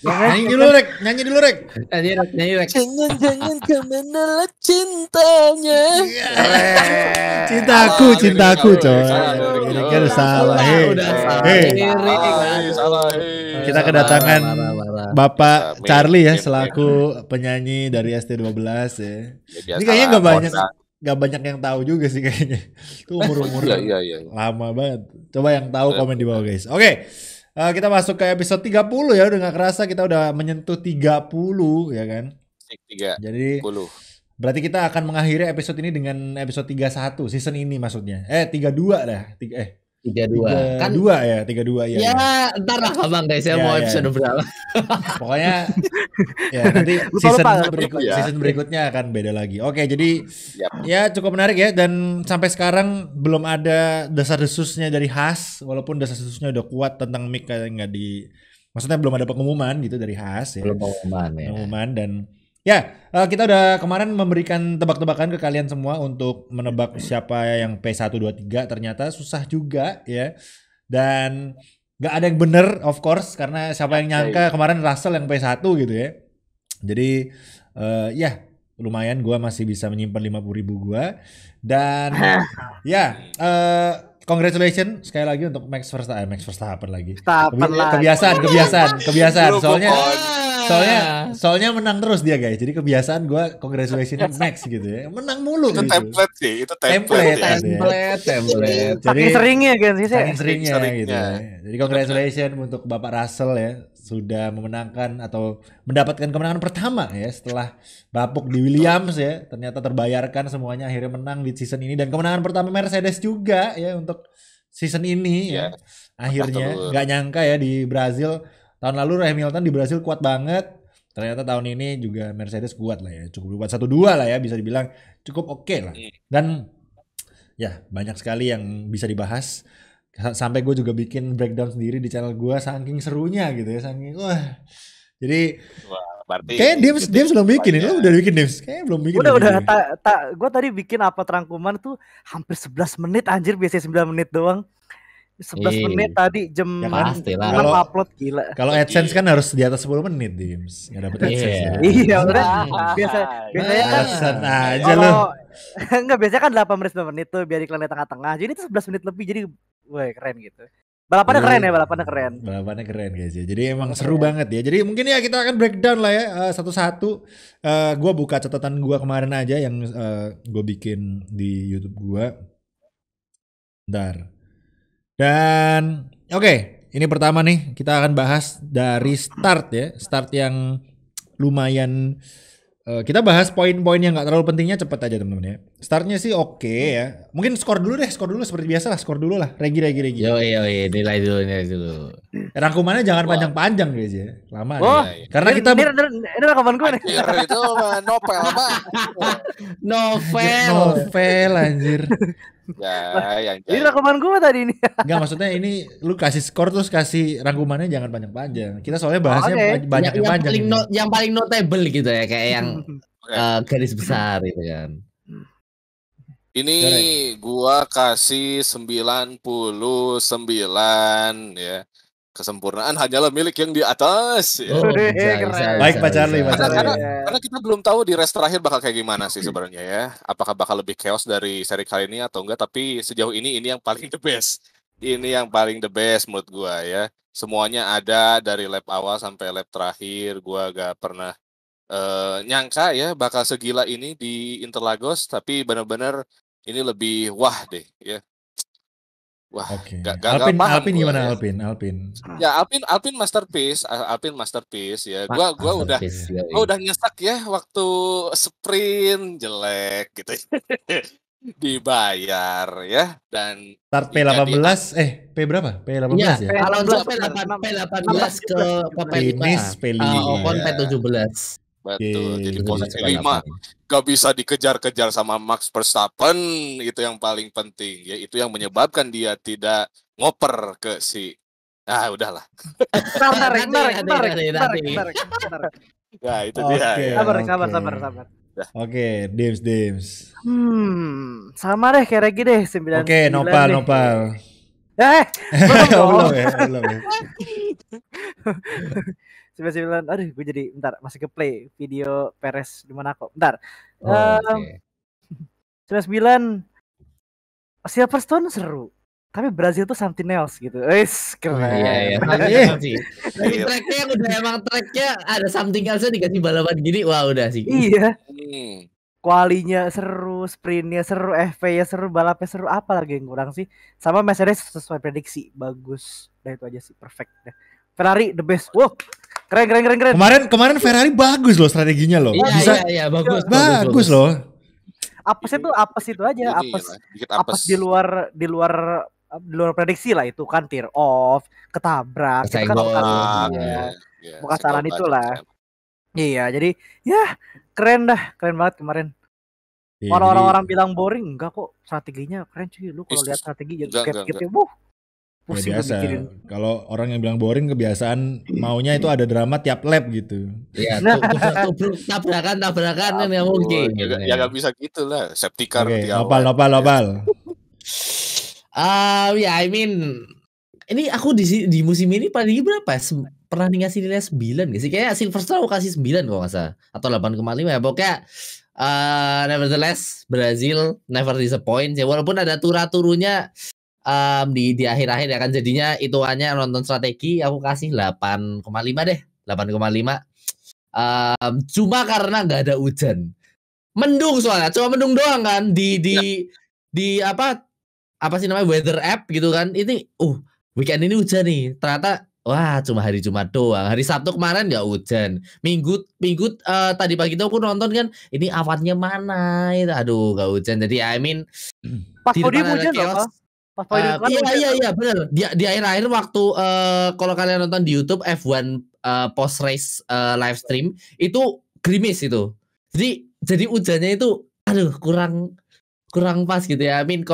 Nyanyi dulu Rek. Nyanyi Rek. Jangan kemana cintanya. Cintaku coy. Ini kan salah. Kita kedatangan Bapak Charlie ya selaku penyanyi dari ST12 ya. Ini kayaknya nggak banyak yang tahu juga sih kayaknya. Itu umur lama banget. Coba yang tahu komen di bawah guys. Oke. Kita masuk ke episode 30 ya, udah gak kerasa kita udah menyentuh 30 ya kan. 30. Jadi berarti kita akan mengakhiri episode ini dengan episode 31 season ini maksudnya. 32 dah. 32 kan 32 ya. Ya, ntar lah Abang guys ya mau episode berapa. Pokoknya ya nanti season berikutnya akan beda lagi. Oke, jadi ya cukup menarik ya dan sampai sekarang belum ada desas-desusnya dari Has walaupun desas-desusnya udah kuat tentang Mick kayak maksudnya belum ada pengumuman gitu dari Has ya. Belum pengumuman dan ya, kita udah kemarin memberikan tebak-tebakan ke kalian semua untuk menebak siapa yang P1, 2, 3. Ternyata susah juga ya. Dan gak ada yang bener of course. Karena siapa yang nyangka kemarin Russell yang P1 gitu ya. Jadi ya lumayan gue masih bisa menyimpan 50.000 gue. Dan ya congratulations sekali lagi untuk Max Verstappen lagi. Kebiasaan. Soalnya menang terus dia guys. Jadi kebiasaan gue congratulations Max gitu ya. Menang mulu itu gitu. Itu template. Jadi seringnya kan sih. Seringnya gitu ya. Jadi congratulations untuk Bapak Russell ya sudah memenangkan atau mendapatkan kemenangan pertama ya setelah bapuk di Williams ya. Ternyata terbayarkan semuanya akhirnya menang di season ini dan kemenangan pertama Mercedes juga ya untuk season ini ya. Akhirnya nggak nyangka ya di Brazil. Tahun lalu Hamilton di Brasil kuat banget. Ternyata tahun ini juga Mercedes kuat lah ya. Cukup buat 1-2 lah ya bisa dibilang cukup oke lah. Dan ya banyak sekali yang bisa dibahas. Sampai gue juga bikin breakdown sendiri di channel gue saking serunya gitu ya. Jadi kayaknya Dims belum bikin ini. Lo udah bikin Dims? Kayaknya belum bikin. Udah. Gue tadi bikin apa terangkuman tuh hampir 11 menit anjir biasanya 9 menit doang. 11 menit tadi jam ya 6 upload gila. Kalau AdSense kan harus di atas 10 menit Dims. Gak dapet AdSense ya. Iya udah. Biasanya kan alasan aja lo. Enggak biasanya kan 8 menit 9 menit tuh biar iklan di tengah-tengah. Jadi itu 11 menit lebih jadi wah keren gitu. Balapannya keren guys ya. Jadi emang seru banget ya. Jadi mungkin ya kita akan breakdown lah ya satu-satu. Gue buka catatan gue kemarin aja yang gue bikin di YouTube gue. Bentar. Dan oke, ini pertama nih kita akan bahas dari start ya. Start yang lumayan kita bahas poin-poin yang gak terlalu pentingnya cepet aja teman-teman ya. Startnya sih oke ya. Mungkin skor dulu seperti biasa lah. Skor dulu lah, Regi. Yo, nilai dulu. Rangkumannya jangan panjang-panjang guys ya. Lama nih. Karena kita ini rekaman gue nih. Itu novel apa? Novel anjir. Ini rekaman gue tadi ini. Enggak maksudnya ini lu kasih skor terus kasih rangkumannya jangan panjang-panjang. Kita soalnya bahasnya banyak yang panjang. Yang paling notable gitu ya kayak yang garis besar gitu kan. Ini gua kasih 99 ya. Kesempurnaan hanyalah milik yang di atas. Ya. Baik Pak Charlie. Karena kita belum tahu di race terakhir bakal kayak gimana sih sebenarnya ya. Apakah bakal lebih chaos dari seri kali ini atau enggak. Tapi sejauh ini yang paling the best. Ini yang paling the best menurut gua ya. Semuanya ada dari lap awal sampai lap terakhir. Gua gak pernah nyangka ya bakal segila ini di Interlagos. Tapi benar-benar ini lebih wah deh ya. Wah, gak Alpin gimana ya. Alpin? Ya Alpin masterpiece ya. Gua udah nyesek ya waktu sprint jelek gitu. Dibayar ya dan start P18 P berapa? P18 ya? Alonso P18 ke P5. Ocon P17. Betul, jadi posisi 5 gak bisa dikejar-kejar sama Max Verstappen, itu yang paling penting ya, itu yang menyebabkan dia tidak ngoper ke si udahlah. Sabar. Ya itu dia. Sabar. Oke, Dims. Sama deh kayak Regi deh 9. Oke, Nopal. Belum ya. 99. Aduh, gue jadi bentar masih ke play video Perez di Monaco. Bentar. Oh, oke. 99 Silverstone seru. Tapi Brazil tuh something else gitu. Keren. Iya. Dari tracknya yang udah emang tracknya ada something else dikasih balapan gini, wah udah sih. Iya. Kualinya seru, sprintnya seru, FP-nya seru, balapnya seru. Apa lagi yang kurang sih? Sama Mercedes sesuai prediksi, bagus. Udah itu aja sih, perfect. Ferrari the best. Wow, keren. Kemarin Ferrari bagus loh strateginya loh. Iya, bagus loh. Apes itu aja, apes di luar prediksi lah itu kan, tear off, ketabrak, itu kan bukan kesalahan itulah. Iya, jadi ya keren banget kemarin. Orang-orang bilang boring, enggak kok, strateginya keren cuy. Lu kalau lihat strategi gitu, pusing biasa. Kalau orang yang bilang boring kebiasaan maunya itu ada drama tiap lap gitu. Iya, tabrakan kan yang mungkin. Ya nggak bisa gitu lah, safety car. Nopal. Ya, I mean, ini aku di musim ini paling berapa? Pernah ngasih nilai 9 gak sih? Kayak Silverstone aku kasih 9 kalau nggak salah, atau 8,5 ya. Pokoknya nevertheless Brazil never disappoint ya, walaupun ada turunnya di akhir-akhir ya kan, jadinya ituannya nonton strategi aku kasih 8,5 deh, 8,5. Cuma karena nggak ada hujan, mendung, soalnya cuma mendung doang kan di apa sih namanya, weather app gitu kan. Ini weekend ini hujan nih, ternyata wah cuma hari Jumat doang. Hari Sabtu kemarin nggak hujan. Minggu tadi pagi tuh aku nonton kan, ini awannya mana itu, aduh nggak hujan. Jadi I mean pas podium hujan loh. Iya benar. Di akhir-akhir waktu kalau kalian nonton di YouTube F1 post race live stream itu gerimis itu. Jadi hujannya itu aduh kurang pas gitu ya. I mean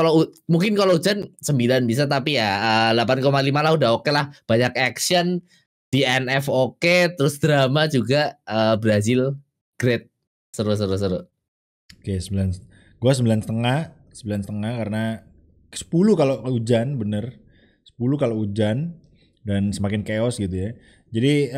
mungkin kalau hujan 9 bisa, tapi ya 8,5 lah udah oke lah. Banyak action, DNF oke, terus drama juga. Brazil great, seru. Oke, 9. Gua 9,5 karena 10 kalau hujan, bener 10 kalau hujan dan semakin chaos gitu ya. Jadi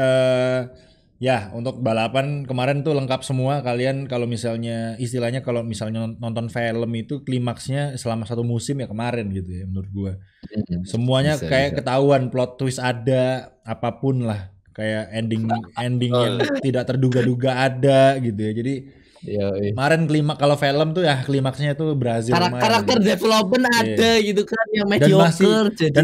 ya untuk balapan kemarin tuh lengkap semua. Kalian kalau misalnya istilahnya kalau misalnya nonton film itu klimaksnya selama satu musim ya kemarin gitu ya menurut gua. Semuanya kayak ketahuan, plot twist ada, apapun lah, kayak ending yang tidak terduga-duga ada gitu ya. Jadi kemarin kalau film tuh ya klimaksnya tuh Brazil, karakter development ada gitu kan, yang mediocre dan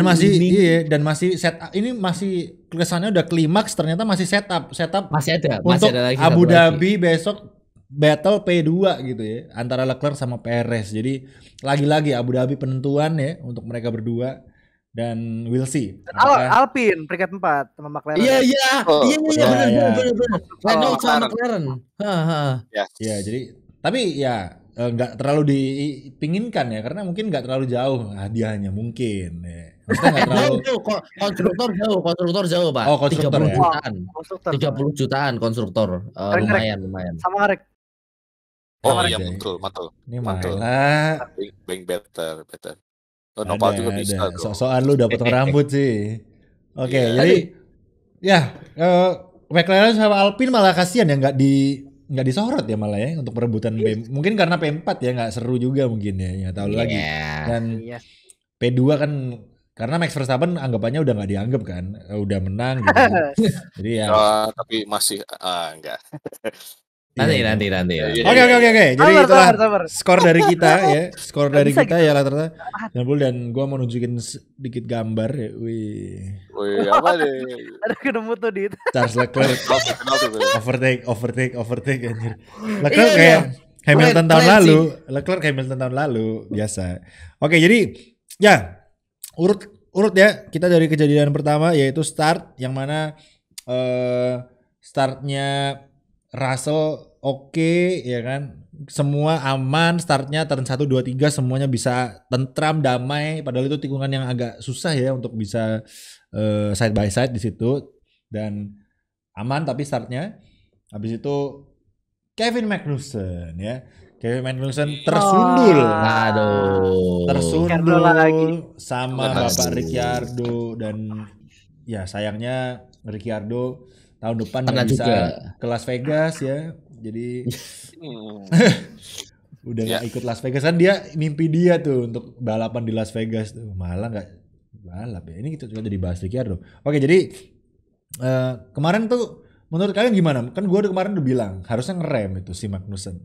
masih setup. Ini masih kesannya udah klimaks, ternyata masih setup masih ada untuk lagi Abu Dhabi besok battle P2 gitu ya antara Leclerc sama Perez. Jadi lagi-lagi Abu Dhabi penentuan ya untuk mereka berdua. Dan we'll see. Alpine peringkat 4 sama McLaren. Iya, benar. Renault sama McLaren. Ya, jadi tapi ya nggak terlalu dipinginkan ya, karena mungkin nggak terlalu jauh hadiahnya mungkin. Ya. Maksudnya nggak terlalu. Konstruktor jauh Pak. 30 jutaan. 30 jutaan konstruktor. Lumayan. Sama Rek. Iya betul. Ini malah. Bang better. Nopal juga bisa. Soal lu udah potong rambut sih. Oke, jadi ya McLaren sama Alpine malah kasihan ya nggak disorot ya malah ya untuk perebutan mungkin karena P4 ya nggak seru juga mungkin ya tahu lagi. Dan P2 kan karena Max Verstappen anggapannya udah nggak dianggap kan, udah menang gitu. Jadi ya. Tapi masih enggak. Nanti. Oke. Jadi itulah skor dari kita ya. Skor dari kita ya rata-rata 90, dan gua mau nunjukin sedikit gambar ya. Wih, apa deh? Ada ketemu tuh di Charles Leclerc overtake anjir. Leclerc kayak Hamilton tahun lalu biasa. Oke, jadi ya urut ya kita dari kejadian pertama yaitu start, yang mana startnya Russell oke, ya kan, semua aman, startnya turn 1, 2, 3 semuanya bisa tentram, damai, padahal itu tikungan yang agak susah ya untuk bisa side by side di situ, dan aman tapi startnya. Habis itu Kevin Magnussen tersundul sama Bapak Ricciardo, dan ya sayangnya Ricciardo tahun depan Pernah nggak bisa juga ke Las Vegas ya. Jadi udah nggak ikut Las Vegas kan, dia mimpi dia tuh untuk balapan di Las Vegas tuh, malah nggak balap ya. Ini kita juga jadi bahas Ricciardo. Oke, jadi kemarin tuh menurut kalian gimana? Kan gue kemarin udah bilang harusnya ngerem itu si Magnussen.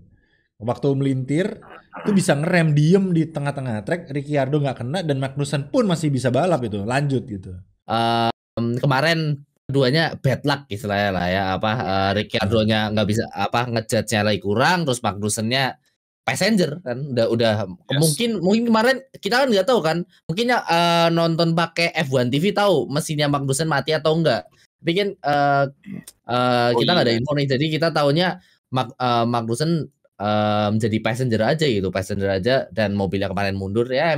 Waktu melintir itu bisa ngerem diem di tengah-tengah track, Ricciardo nggak kena dan Magnussen pun masih bisa balap itu, lanjut gitu. Kemarin keduanya bad luck istilahnya lah ya, Ricciardo-nya nggak bisa ngejudge-nya lagi kurang, terus Magnussen-nya passenger kan udah mungkin kemarin kita kan nggak tahu kan, mungkin nonton pakai F1 TV tahu mesinnya Magnussen mati atau enggak. Tapi kan kita nggak ada info nih, jadi kita taunya Magnussen menjadi passenger aja dan mobilnya kemarin mundur ya.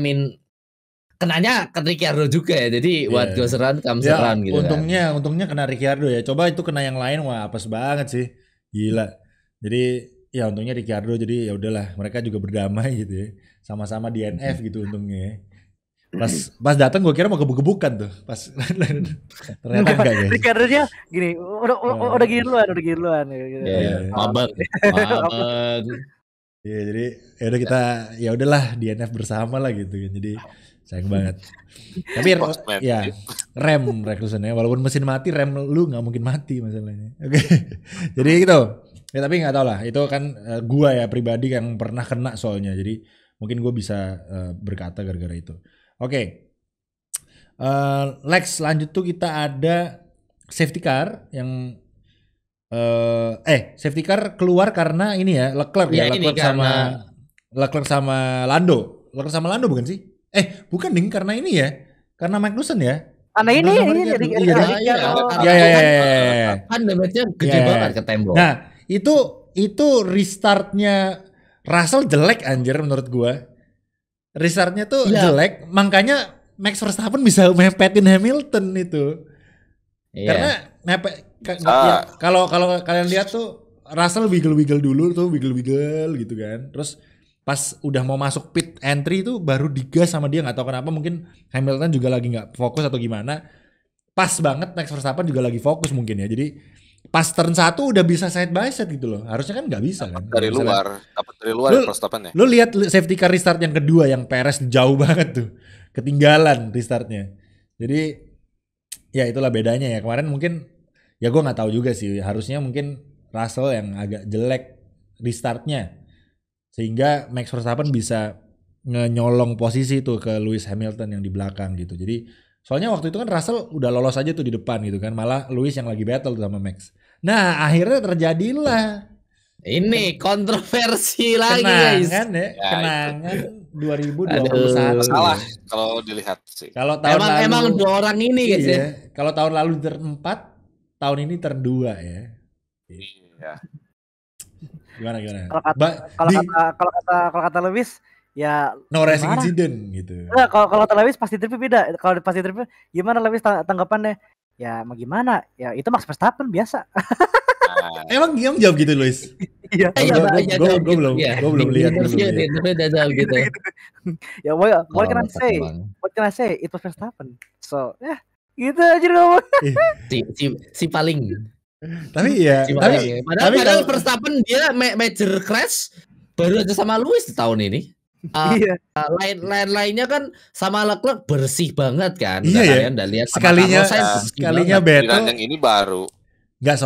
Kenanya ke Ricciardo juga ya, jadi what goes around comes around gitu. Untungnya kena Ricciardo ya. Coba itu kena yang lain, wah apes banget sih, gila. Jadi ya untungnya Ricciardo, jadi ya udahlah mereka juga berdamai gitu ya, sama-sama DNF gitu untungnya. Pas datang gue kira mau gebuk-gebukan tuh, pas ternyata enggak guys. Ricciardo-nya gini, udah gini duluan. Mabang. Iya, jadi ya udahlah DNF bersama lah gitu kan. Jadi sayang banget. Tapi ya rem Magnussen ya, walaupun mesin mati rem lu nggak mungkin mati masalahnya. Oke. Jadi gitu. Ya tapi nggak tahu lah. Itu kan gua ya pribadi yang pernah kena soalnya. Jadi mungkin gua bisa berkata gara-gara itu. Oke. Lex, lanjut tuh kita ada safety car yang safety car keluar karena ini ya Leclerc sama Lando. Leclerc sama Lando bukan sih? Bukan ding, karena ini ya. Karena Magnussen ya. Karena ini kan damage-nya gede banget ke tembok. Nah, itu restartnya Russell jelek anjir menurut gua. Restartnya tuh jelek, makanya Max Verstappen bisa mepetin Hamilton itu. Karena kalau kalian lihat tuh Russell wiggle dulu tuh, wiggle gitu kan. Terus pas udah mau masuk pit entry itu baru digas sama dia, nggak tahu kenapa, mungkin Hamilton juga lagi nggak fokus atau gimana. Pas banget Max Verstappen juga lagi fokus mungkin ya. Jadi pas turn 1 udah bisa side by side gitu loh. Harusnya kan nggak bisa kan. Dapat dari luar Verstappen ya. Lu lihat safety car restart yang kedua yang Perez jauh banget tuh. Ketinggalan restartnya. Jadi ya itulah bedanya ya. Kemarin mungkin ya gue nggak tahu juga sih. Harusnya mungkin Russell yang agak jelek restartnya. Sehingga Max Verstappen bisa nyolong posisi tuh ke Lewis Hamilton yang di belakang gitu. Jadi soalnya waktu itu kan Russell udah lolos aja tuh di depan gitu kan. Malah Lewis yang lagi battle sama Max. Nah akhirnya terjadilah ini kontroversi lagi guys. Kenangan 2021. Salah kalau dilihat sih. Kalau tahun emang dua orang ini guys ya. Kalau tahun lalu turn 4, tahun ini turn 2 ya. Iya. Gimana? Kalau kata Lewis ya no racing incident gitu. Nah, kalau kata Lewis pasti trip beda. Kalau pasti trip gimana Lewis tanggapannya? Ya mau gimana? Ya itu Max Verstappen biasa. Emang jawab gitu Lewis? Iya. Gue belum lihat dulu. Dia jawab gitu. Ya what can I say? Itu Verstappen. So ya gitu aja ngomong. Si paling. Tapi padahal Verstappen dia major crash baru aja sama Lewis di tahun ini. Lainnya kan sama Leclerc bersih banget kan. Iya ya. Lihat sekalinya battle yang ini baru. Enggak,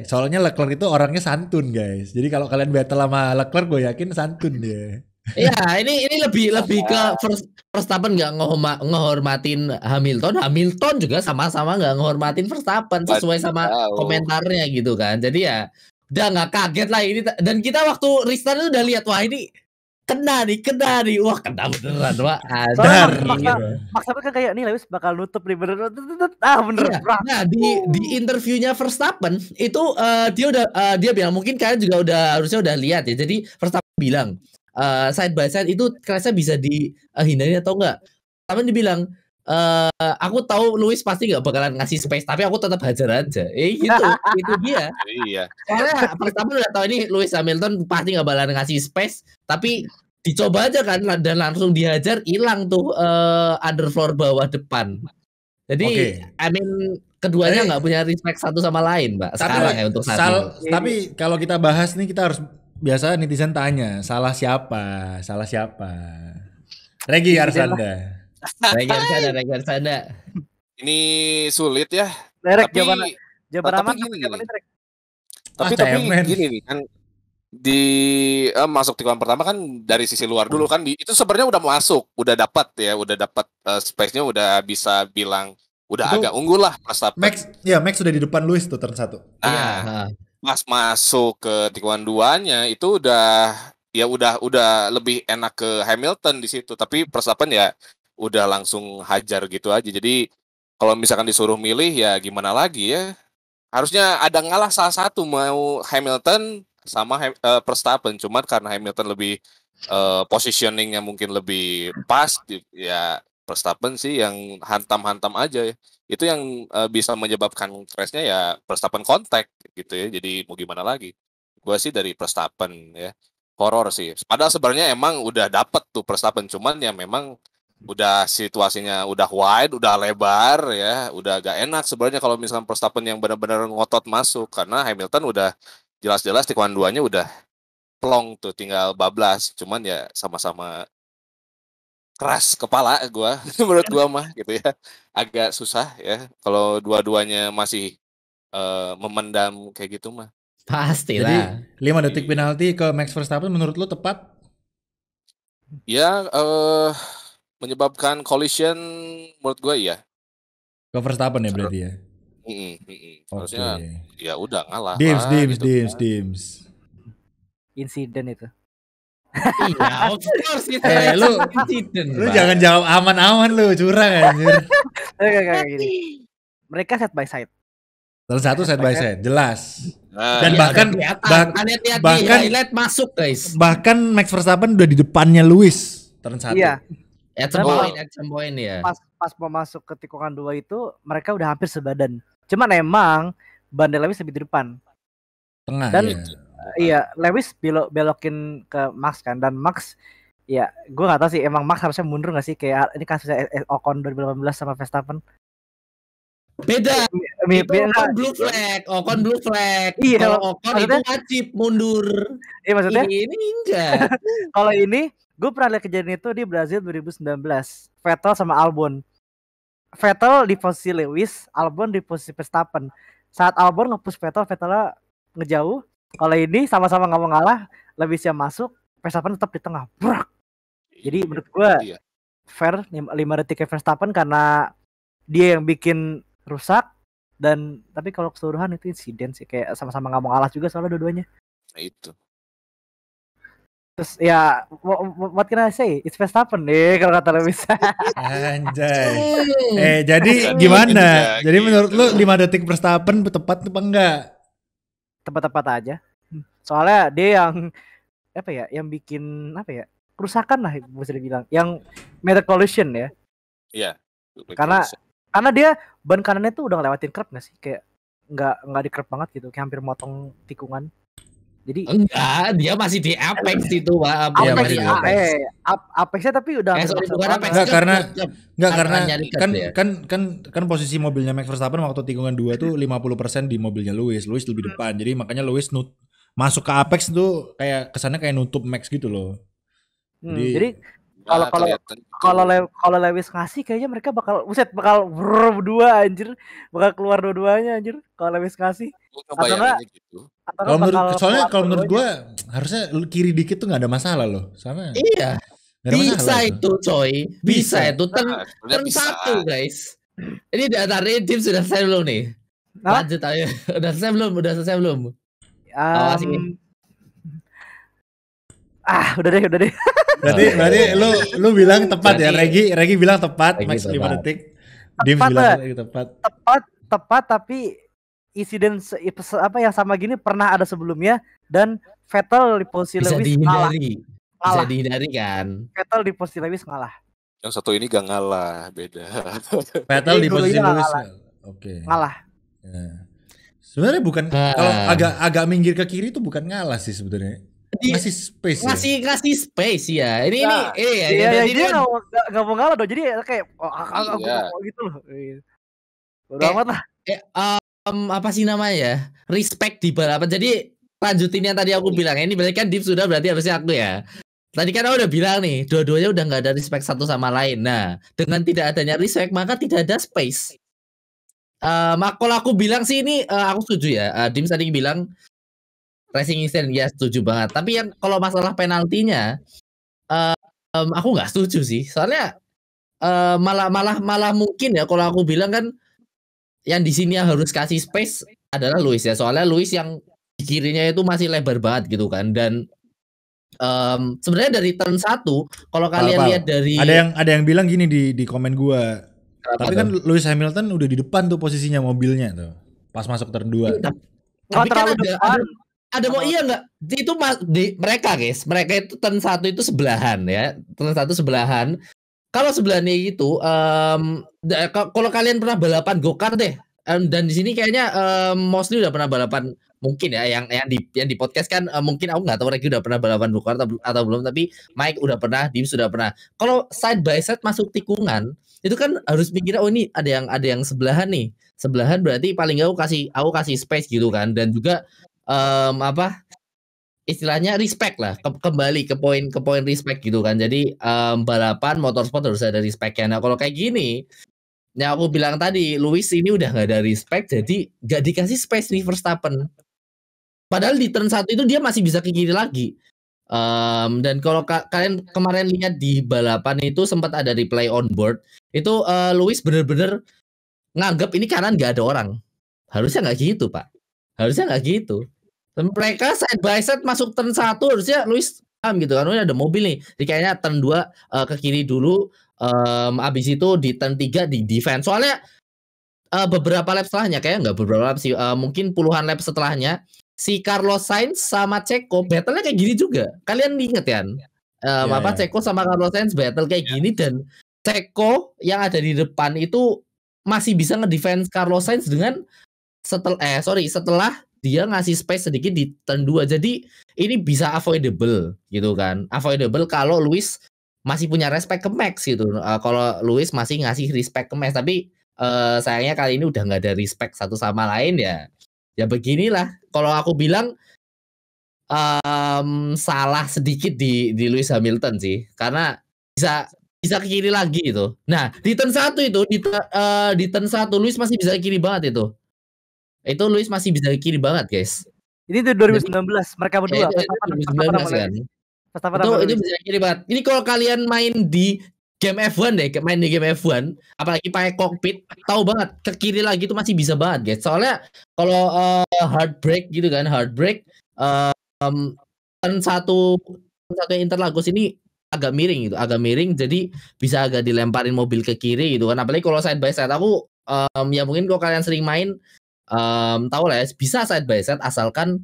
soalnya Leclerc itu orangnya santun guys. Jadi kalau kalian battle sama Leclerc gue yakin santun dia. Iya, ini lebih ke Verstappen nggak ngehormatin Hamilton juga sama-sama nggak ngehormatin Verstappen sesuai sama komentarnya gitu kan. Jadi ya udah nggak kaget lah ini, dan kita waktu restart itu udah lihat wah ini kena nih, wah kena beneran wah. Maksa kan kayak nih Lewis bakal nutup nih bener. Bener. Nah di interviewnya Verstappen itu dia bilang, mungkin kalian juga harusnya udah lihat ya. Jadi Verstappen bilang side by side itu kerasnya bisa dihindari atau enggak. Tapi dibilang aku tahu Lewis pasti nggak bakalan ngasih space, tapi aku tetap hajar aja. Gitu, itu dia. Iya. Soalnya Verstappen udah tahu ini Lewis Hamilton pasti nggak bakalan ngasih space, tapi dicoba aja kan dan langsung dihajar, hilang tuh underfloor bawah depan. Jadi keduanya nggak punya respect satu sama lain, Mbak. Sekarang ya untuk saat ini. Tapi kalau kita bahas nih kita harus biasa netizen tanya salah siapa? Regi Arsanda. Regi Arsanda. Ini sulit ya. Derek, tapi jawaban aman gini nih. Tapi gini nih kan di masuk tikungan pertama kan dari sisi luar dulu kan itu sebenarnya udah masuk, udah dapat space-nya udah bisa bilang udah itu agak unggul lah Verstappen. Max sudah di depan Lewis tuh turn 1. Nah, pas masuk ke tikungan 2-nya itu udah lebih enak ke Hamilton di situ, tapi Verstappen ya udah langsung hajar gitu aja. Jadi kalau misalkan disuruh milih ya gimana lagi ya? Harusnya ada ngalah salah satu, mau Hamilton sama Verstappen, cuman karena Hamilton lebih positioningnya mungkin lebih pas ya Verstappen sih yang hantam-hantam aja ya. Itu yang bisa menyebabkan crash-nya ya Verstappen kontak gitu ya. Jadi mau gimana lagi? Gua sih dari Verstappen ya. Horor sih. Padahal sebenarnya emang udah dapet tuh Verstappen, cuman ya memang udah situasinya udah wide, udah lebar ya, udah agak enak sebenarnya kalau misalkan Verstappen yang benar-benar ngotot masuk, karena Hamilton udah jelas-jelas tikungan 2-nya udah plong tuh, tinggal bablas. Cuman ya sama-sama keras kepala gua menurut gua mah gitu ya, agak susah ya kalau dua-duanya masih memendam kayak gitu mah. Pastilah. Jadi 5 detik penalti ke Max Verstappen menurut lu tepat? Ya menyebabkan collision menurut gua ya. Ke Verstappen ya berarti ya. Harusnya ya udah ngalah. Dims. Insiden itu. Iya, of course lu jangan jawab aman-aman lu, curang anjir. Kayak gini. Mereka side by side. Turn 1 side by side, jelas. Dan ya, bahkan highlight masuk guys. Bahkan Max Verstappen udah di depannya Lewis turn 1. Iya. At some point ya. Pas mau masuk ke tikungan 2 itu mereka udah hampir sebadan. Cuman emang ban Lewis lebih di depan. Tengah. Dan iya, Lewis belokin ke Max kan, dan Max ya gue nggak tahu sih emang Max harusnya mundur nggak sih, kayak ini kasusnya Ocon 2018 sama Verstappen. Beda. Ocon blue flag. Iya, kalau Ocon itu wajib mundur. Iya maksudnya. Ini enggak. Kalau ini gue pernah lihat kejadian itu di Brazil 2019. Vettel sama Albon. Vettel di posisi Lewis, Albon di posisi Verstappen. Saat Albon nge-push Vettel, Vettelnya ngejauh. Kalau ini sama-sama nggak mau ngalah, Lewisnya masuk, Verstappen tetap di tengah. Brak. Jadi menurut gue fair 5 detik Verstappen karena dia yang bikin rusak, dan tapi kalau keseluruhan itu insiden sih, kayak sama-sama nggak mau ngalah juga soalnya dua-duanya. Nah, itu. Terus ya what can I say? It's Verstappen deh kalau kata Lewis. Anjay. Jadi gimana? Jadi menurut lu 5 detik Verstappen tepat apa enggak? Tepat-tepat aja. Soalnya dia yang yang bikin kerusakan lah bisa dibilang, yang made collision ya. Iya. Karena dia ban kanannya tuh udah ngelewatin curb nggak sih, kayak nggak di curb banget gitu, kayak hampir motong tikungan. Jadi enggak, dia masih di apex itu, Pak. Apexnya tapi udah kan posisi mobilnya Max Verstappen waktu tikungan 2 tuh 50% di mobilnya Lewis lebih depan. Jadi makanya Lewis masuk ke apex tuh kayak kesannya kayak nutup Max gitu loh. Jadi kalau Lewis ngasih kayaknya mereka bakal berdua anjir, bakal keluar dua-duanya anjir kalau Lewis ngasih. Kalau menurut gua harusnya kiri dikit tuh nggak ada masalah loh, sama. Iya. Bisa itu coy, bisa itu turn 1 guys. Ini dari tim sudah selesai belum nih? Lanjut aja. Udah selesai belum? Udah deh. Berarti lu bilang tepat ya, Regi bilang tepat, Max 5 detik. Dims bilang tepat. Tepat tapi insiden yang sama gini pernah ada sebelumnya, dan Vettel di posisi Lewis ngalah. Bisa dihindari kan? Vettel di posisi Lewis ngalah. Yang satu ini gak ngalah, beda. Vettel di posisi Lewis. Oke. Ngalah. Ya. Sebenarnya bukan kalau agak minggir ke kiri itu bukan ngalah sih sebenarnya. Ngasih space. Ngasih space ya. Ini dia nggak mau ngalah dong. Jadi kayak gitu loh. Udah amat lah. Apa sih namanya ya? Respect di balapan. Jadi lanjutin yang tadi aku bilang. Ini berarti kan Deep sudah, berarti harusnya aku ya. Tadi kan aku udah bilang nih, dua-duanya udah nggak ada respect satu sama lain. Nah, dengan tidak adanya respect maka tidak ada space. Kalau aku bilang sih ini aku setuju ya. Dim tadi bilang racing incident, ya setuju banget. Tapi yang kalau masalah penaltinya, aku nggak setuju sih. Soalnya malah mungkin ya kalau aku bilang kan yang di sini yang harus kasih space adalah Lewis ya. Soalnya Lewis yang di kirinya itu masih lebar banget gitu kan. Dan sebenarnya dari turn 1 kalau kalian lihat dari ada yang bilang gini di komen gua. Tapi kan Lewis Hamilton udah di depan tuh posisinya mobilnya tuh. Pas masuk turn 2. Tapi kan ada mau iya nggak? Itu mereka guys, mereka itu turn 1 itu sebelahan ya. Turn 1 sebelahan. Kalau sebelahnya itu kalau kalian pernah balapan go-kart deh. Dan di sini kayaknya mostly udah pernah balapan mungkin ya yang di podcast kan mungkin aku nggak tahu Regi udah pernah balapan go-kart atau belum, tapi Mike udah pernah, Dim sudah pernah. Kalau side by side masuk tikungan itu kan harus mikir oh ini ada yang sebelahan nih. Sebelahan berarti paling nggak aku kasih space gitu kan, dan juga istilahnya respect lah, kembali ke poin respect gitu kan. Jadi balapan motorsport harus ada respectnya. Nah kalau kayak gini, ya aku bilang tadi Lewis ini udah nggak ada respect, jadi nggak dikasih space nih Verstappen. Padahal di turn 1 itu dia masih bisa ke kiri lagi. Dan kalau kalian kemarin lihat di balapan itu sempat ada replay on board, itu Lewis bener-bener nganggap ini kanan nggak ada orang. Harusnya nggak gitu Pak. Harusnya nggak gitu. Dan mereka side by side masuk turn 1 harusnya Lewis gitu kan, ada mobil nih. Jadi kayaknya turn 2 ke kiri dulu, abis itu di turn 3 di defense. Soalnya beberapa lap setelahnya, kayak nggak beberapa lap sih, mungkin puluhan lap setelahnya, si Carlos Sainz sama Checo battle-nya kayak gini juga. Kalian inget kan? Checo sama Carlos Sainz battle kayak gini, dan Checo yang ada di depan itu masih bisa ngedefense Carlos Sainz dengan setelah dia ngasih space sedikit di turn 2. Jadi ini bisa avoidable gitu kan. Avoidable kalau Lewis masih punya respect ke Max gitu. Kalau Lewis masih ngasih respect ke Max, tapi sayangnya kali ini udah nggak ada respect satu sama lain ya. Ya beginilah. Kalau aku bilang salah sedikit di Lewis Hamilton sih, karena bisa ke kiri lagi gitu. Nah di turn 1 itu di turn 1 Lewis masih bisa ke kiri banget itu. Itu Lewis masih bisa ke kiri banget guys. Ini tuh 2019 mereka berdua. 2019 kan. Itu bisa ke kiri banget. Ini kalau kalian main di game F1 deh, main di game F1, apalagi pakai cockpit, tahu banget ke kiri lagi itu masih bisa banget guys. Soalnya kalau hard brake gitu kan, hard brake turn 1 Interlagos ini agak miring gitu, jadi bisa agak dilemparin mobil ke kiri gitu kan. Apalagi kalau side by side, aku ya mungkin kalau kalian sering main tahu lah ya, bisa side by side asalkan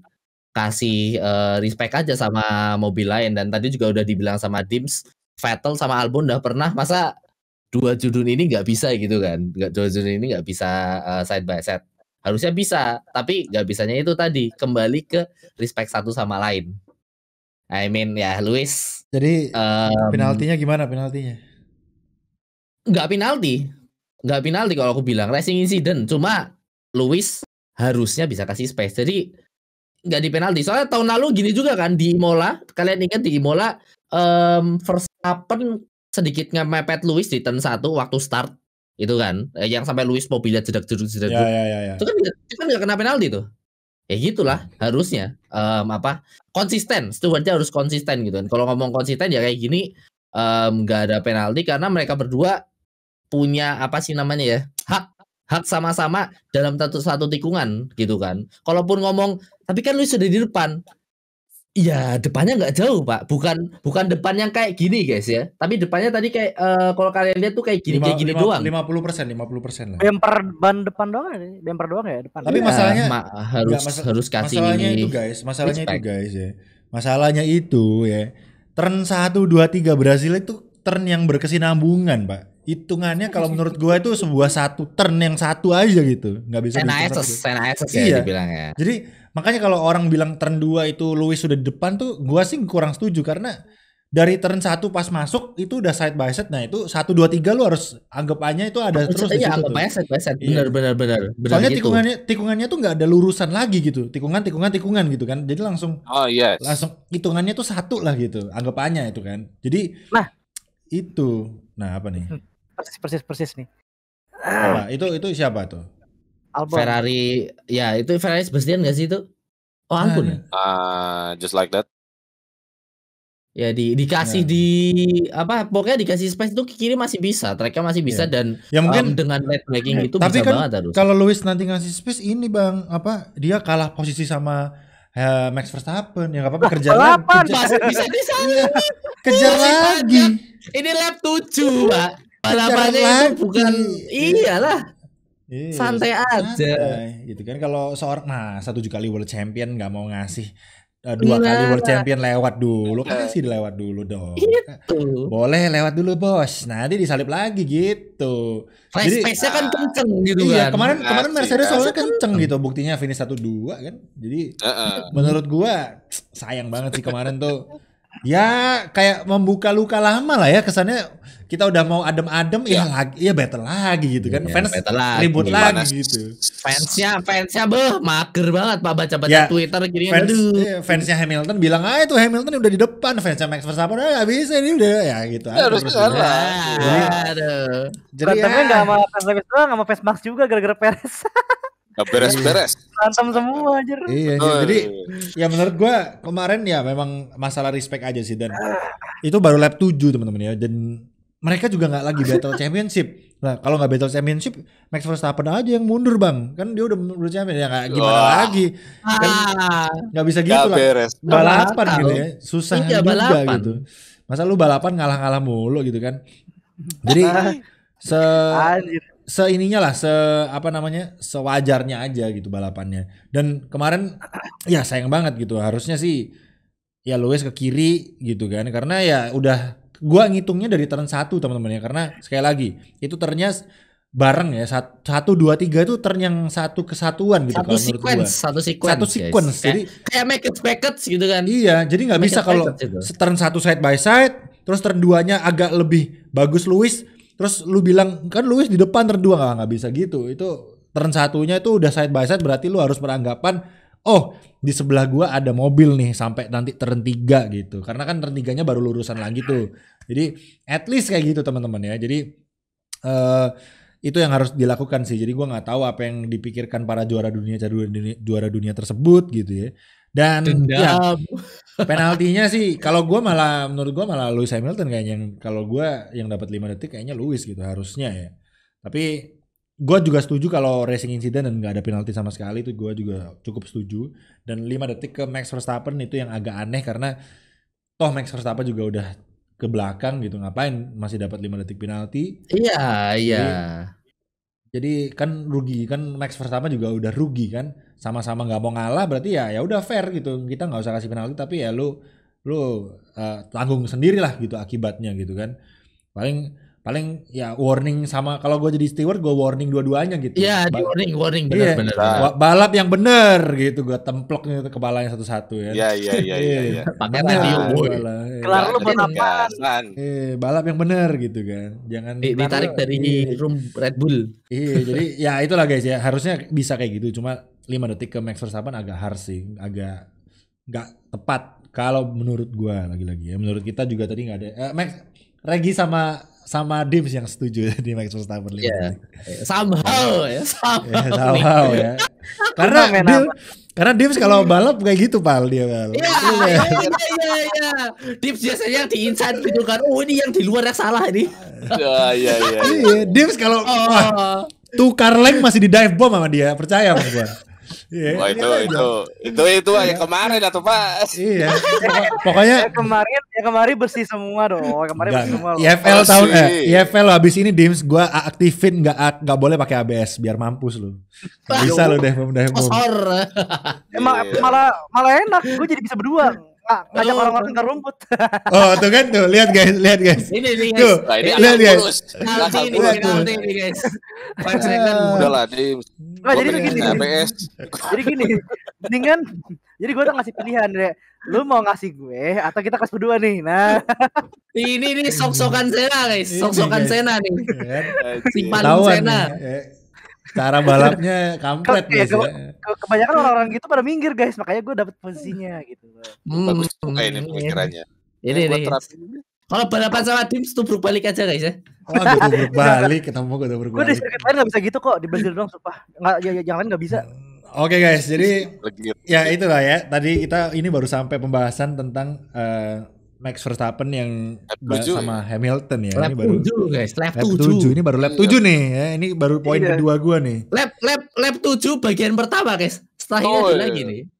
kasih respect aja sama mobil lain. Dan tadi juga udah dibilang sama Dims, Vettel sama Albon udah pernah, masa dua judul ini nggak bisa gitu kan? Dua judul ini nggak bisa side by side. Harusnya bisa, tapi nggak bisanya itu tadi, kembali ke respect satu sama lain. I mean ya Lewis. Jadi penaltinya gimana penaltinya? Nggak penalti kalau aku bilang racing incident. Cuma Lewis harusnya bisa kasih space. Jadi nggak di penalti. Soalnya tahun lalu gini juga kan di Imola. Kalian ingat di Imola Verstappen sedikit ngemepet Lewis di turn 1 waktu start itu kan, yang sampai Lewis mobilnya jedak-jeduk. Ya. Itu kan nggak kena penalti tuh. Ya gitulah harusnya. Konsisten. Stewardnya harus konsisten gitu kan. Kalau ngomong konsisten ya kayak gini, nggak ada penalti karena mereka berdua punya apa sih namanya ya, hak sama-sama dalam satu tikungan gitu kan. Kalaupun ngomong tapi kan Lewis sudah di depan, ya depannya nggak jauh Pak, bukan depan yang kayak gini guys ya, tapi depannya tadi kayak kalau kalian lihat tuh kayak gini doang. 50% lah. Bumper ban depan doang ya depan. Tapi masalahnya harus kasih masalahnya itu guys ya. Masalahnya itu ya. Turn 1 2 3 Brasil itu turn yang berkesinambungan, Pak. Hitungannya kalau menurut gua itu sebuah satu turn yang satu aja gitu, nggak bisa NASS ya dibilang ya. Jadi makanya kalau orang bilang turn 2 itu Lewis sudah di depan tuh, gua sih kurang setuju karena dari turn 1 pas masuk itu udah side by side. Nah, itu 1 2 3 lu harus anggapannya itu ada terus di situ. Iya, anggap aja side by side. Benar. Soalnya gitu. tikungannya tuh nggak ada lurusan lagi gitu. Tikungan gitu kan. Jadi langsung langsung hitungannya tuh satu lah gitu. Anggapannya itu kan. Jadi apa nih? Persis nih. Apa? Itu siapa tuh? Albon. Ferrari, ya itu Ferrari Sebastian nggak sih itu? Oh, Albon ya? Just like that. Ya dikasih pokoknya dikasih space itu kiri masih bisa, tracknya masih bisa dan ya mungkin dengan late braking itu tapi bisa kan banget harus. Kalau Lewis nanti ngasih space ini Bang, dia kalah posisi sama Max Verstappen, ya nggak apa-apa kejar lagi. Bisa di sana. Kejar lagi. Ini lap 7, Pak. Balapannya itu bukan iyalah. Santai aja. Gitu kan kalau seorang 7 kali world champion nggak mau ngasih 2 kali world champion lewat dulu, kasih lewat dulu dong. Gitu. Boleh lewat dulu bos, nanti disalip lagi gitu. Jadi space-nya kan kenceng gitu iya, kan. Kemarin Mercedes soalnya kenceng gitu, buktinya finish 1-2 kan. Jadi menurut gua sayang banget sih kemarin tuh. Ya kayak membuka luka lama lah ya kesannya, kita udah mau adem-adem battle lagi gitu kan. Fans ribut lagi gitu. Fansnya mager banget Pak, baca Twitter kirinya. Fansnya Hamilton bilang itu Hamilton udah di depan, fansnya Max Verstappen nggak bisa ini udah ya gitu. Harus salah. Jadi nggak sama fans Lewis doang, sama fans Max juga gara-gara Perez. Beres. Berantem semua aja. Iya, jadi ya menurut gua kemarin ya memang masalah respect aja sih, dan itu baru lap 7 teman-teman ya, dan mereka juga nggak lagi battle championship. Nah, kalau nggak battle championship, Max Verstappen aja yang mundur Bang, kan dia udah mundur champion ya, nggak gimana lagi, kan nggak bisa gitu lah. Balapan gitu ya, susah juga gitu. Masa lu balapan ngalah-ngalah mulu gitu kan? Jadi sewajarnya aja gitu balapannya. Dan kemarin ya sayang banget gitu, harusnya sih ya Lewis ke kiri gitu kan, karena ya udah gua ngitungnya dari turn 1 teman-teman ya, karena sekali lagi itu turnnya bareng ya, 1 2 3 itu turn yang satu kesatuan gitu kalau menurut gua. Satu sequence. Jadi kayak make it gitu kan. Iya, jadi nggak bisa kalau turn 1 side by side, terus turn 2-nya agak lebih bagus Lewis, terus lu bilang kan Lewis di depan turn 2, nggak bisa gitu. Itu turn 1-nya itu udah side by side, berarti lu harus beranggapan di sebelah gua ada mobil nih sampai nanti turn 3 gitu. Karena kan turn 3-nya baru lurusan lagi tuh. Jadi at least kayak gitu teman-teman ya. Jadi itu yang harus dilakukan sih. Jadi gua nggak tahu apa yang dipikirkan para juara dunia tersebut gitu ya. Dan ya penaltinya sih menurut gua malah Lewis Hamilton kayaknya, kalau gua yang dapat 5 detik kayaknya Lewis gitu harusnya ya. Tapi gua juga setuju kalau racing incident dan nggak ada penalti sama sekali, itu gua juga cukup setuju. Dan 5 detik ke Max Verstappen itu yang agak aneh, karena toh Max Verstappen juga udah ke belakang gitu, ngapain masih dapat 5 detik penalti. Iya. Jadi kan rugi kan, Max Verstappen juga udah rugi kan, sama-sama nggak mau ngalah, berarti ya udah fair gitu, kita nggak usah kasih penalti, tapi ya lu tanggung sendiri lah gitu akibatnya gitu kan. Paling ya warning, sama kalau gue jadi steward gue warning dua-duanya gitu. Iya, warning benar. Balap yang benar gitu, gue templok gitu kepalanya satu-satu ya. Iya. Pakai radio boy. Kelar lu buat apa? Balap yang benar gitu kan. Jangan ditarik dari room Red Bull. Iya, jadi ya itulah guys ya, harusnya bisa kayak gitu. Cuma 5 detik ke Max Verstappen agak harsh sih, agak nggak tepat kalau menurut gue, lagi-lagi ya. Menurut kita juga tadi nggak ada Regi sama Dims yang setuju di Max Verstappen 5 detik. Somehow ya. Karena Dims kalau balap kayak gitu Pal, dia Pal. Iya. Dims biasanya di inside gitu kan. Ini yang di luar yang salah ini. Iya. Dims kalau tukar lane masih di dive bomb sama dia, percaya sama gua. Yeah, wah itu yang kemarin atau Pak? Iya. Pokoknya kemarin bersih semua dong. Bersih semua. IFL habis ini Dims gua aktifin enggak boleh pakai ABS biar mampus lu. Bisa lu dive bomb. Malah enak, gua jadi bisa berdua. Ngajak orang-orang ke rumput. Oh, tuh kan tuh, lihat guys. Ini tuh, lihat guys. Ini guys. 5 second. Udahlah, Dims. Jadi begini. Jadi gini. Jadi gue udah ngasih pilihan deh. Lu mau ngasih gue atau kita kasih berdua nih. Nah, ini sok-sokan Sena guys, sok-sokan Sena nih. Si paling Sena. Cara balapnya kampret guys ya. Kebanyakan orang-orang gitu pada minggir guys, makanya gue dapet posisinya gitu. Bagus juga ini pemikirannya. Ini nih. Kalau balapan sama Dims tubruk balik aja guys ya. Oh, tubruk balik, ketemu gue tubruk balik. Gue di sirkuit lain nggak bisa gitu kok, di Brazil doang sumpah. Nggak, yang lain nggak bisa. Oke guys, jadi ya itulah ya. Tadi kita ini baru sampai pembahasan tentang Max Verstappen yang sama Hamilton ya. Lap ini baru 7 guys, lap 7. Ini baru lap 7 nih ya. Ini baru poin kedua gua nih. Lap 7 bagian pertama guys. Setelahnya ada lagi nih.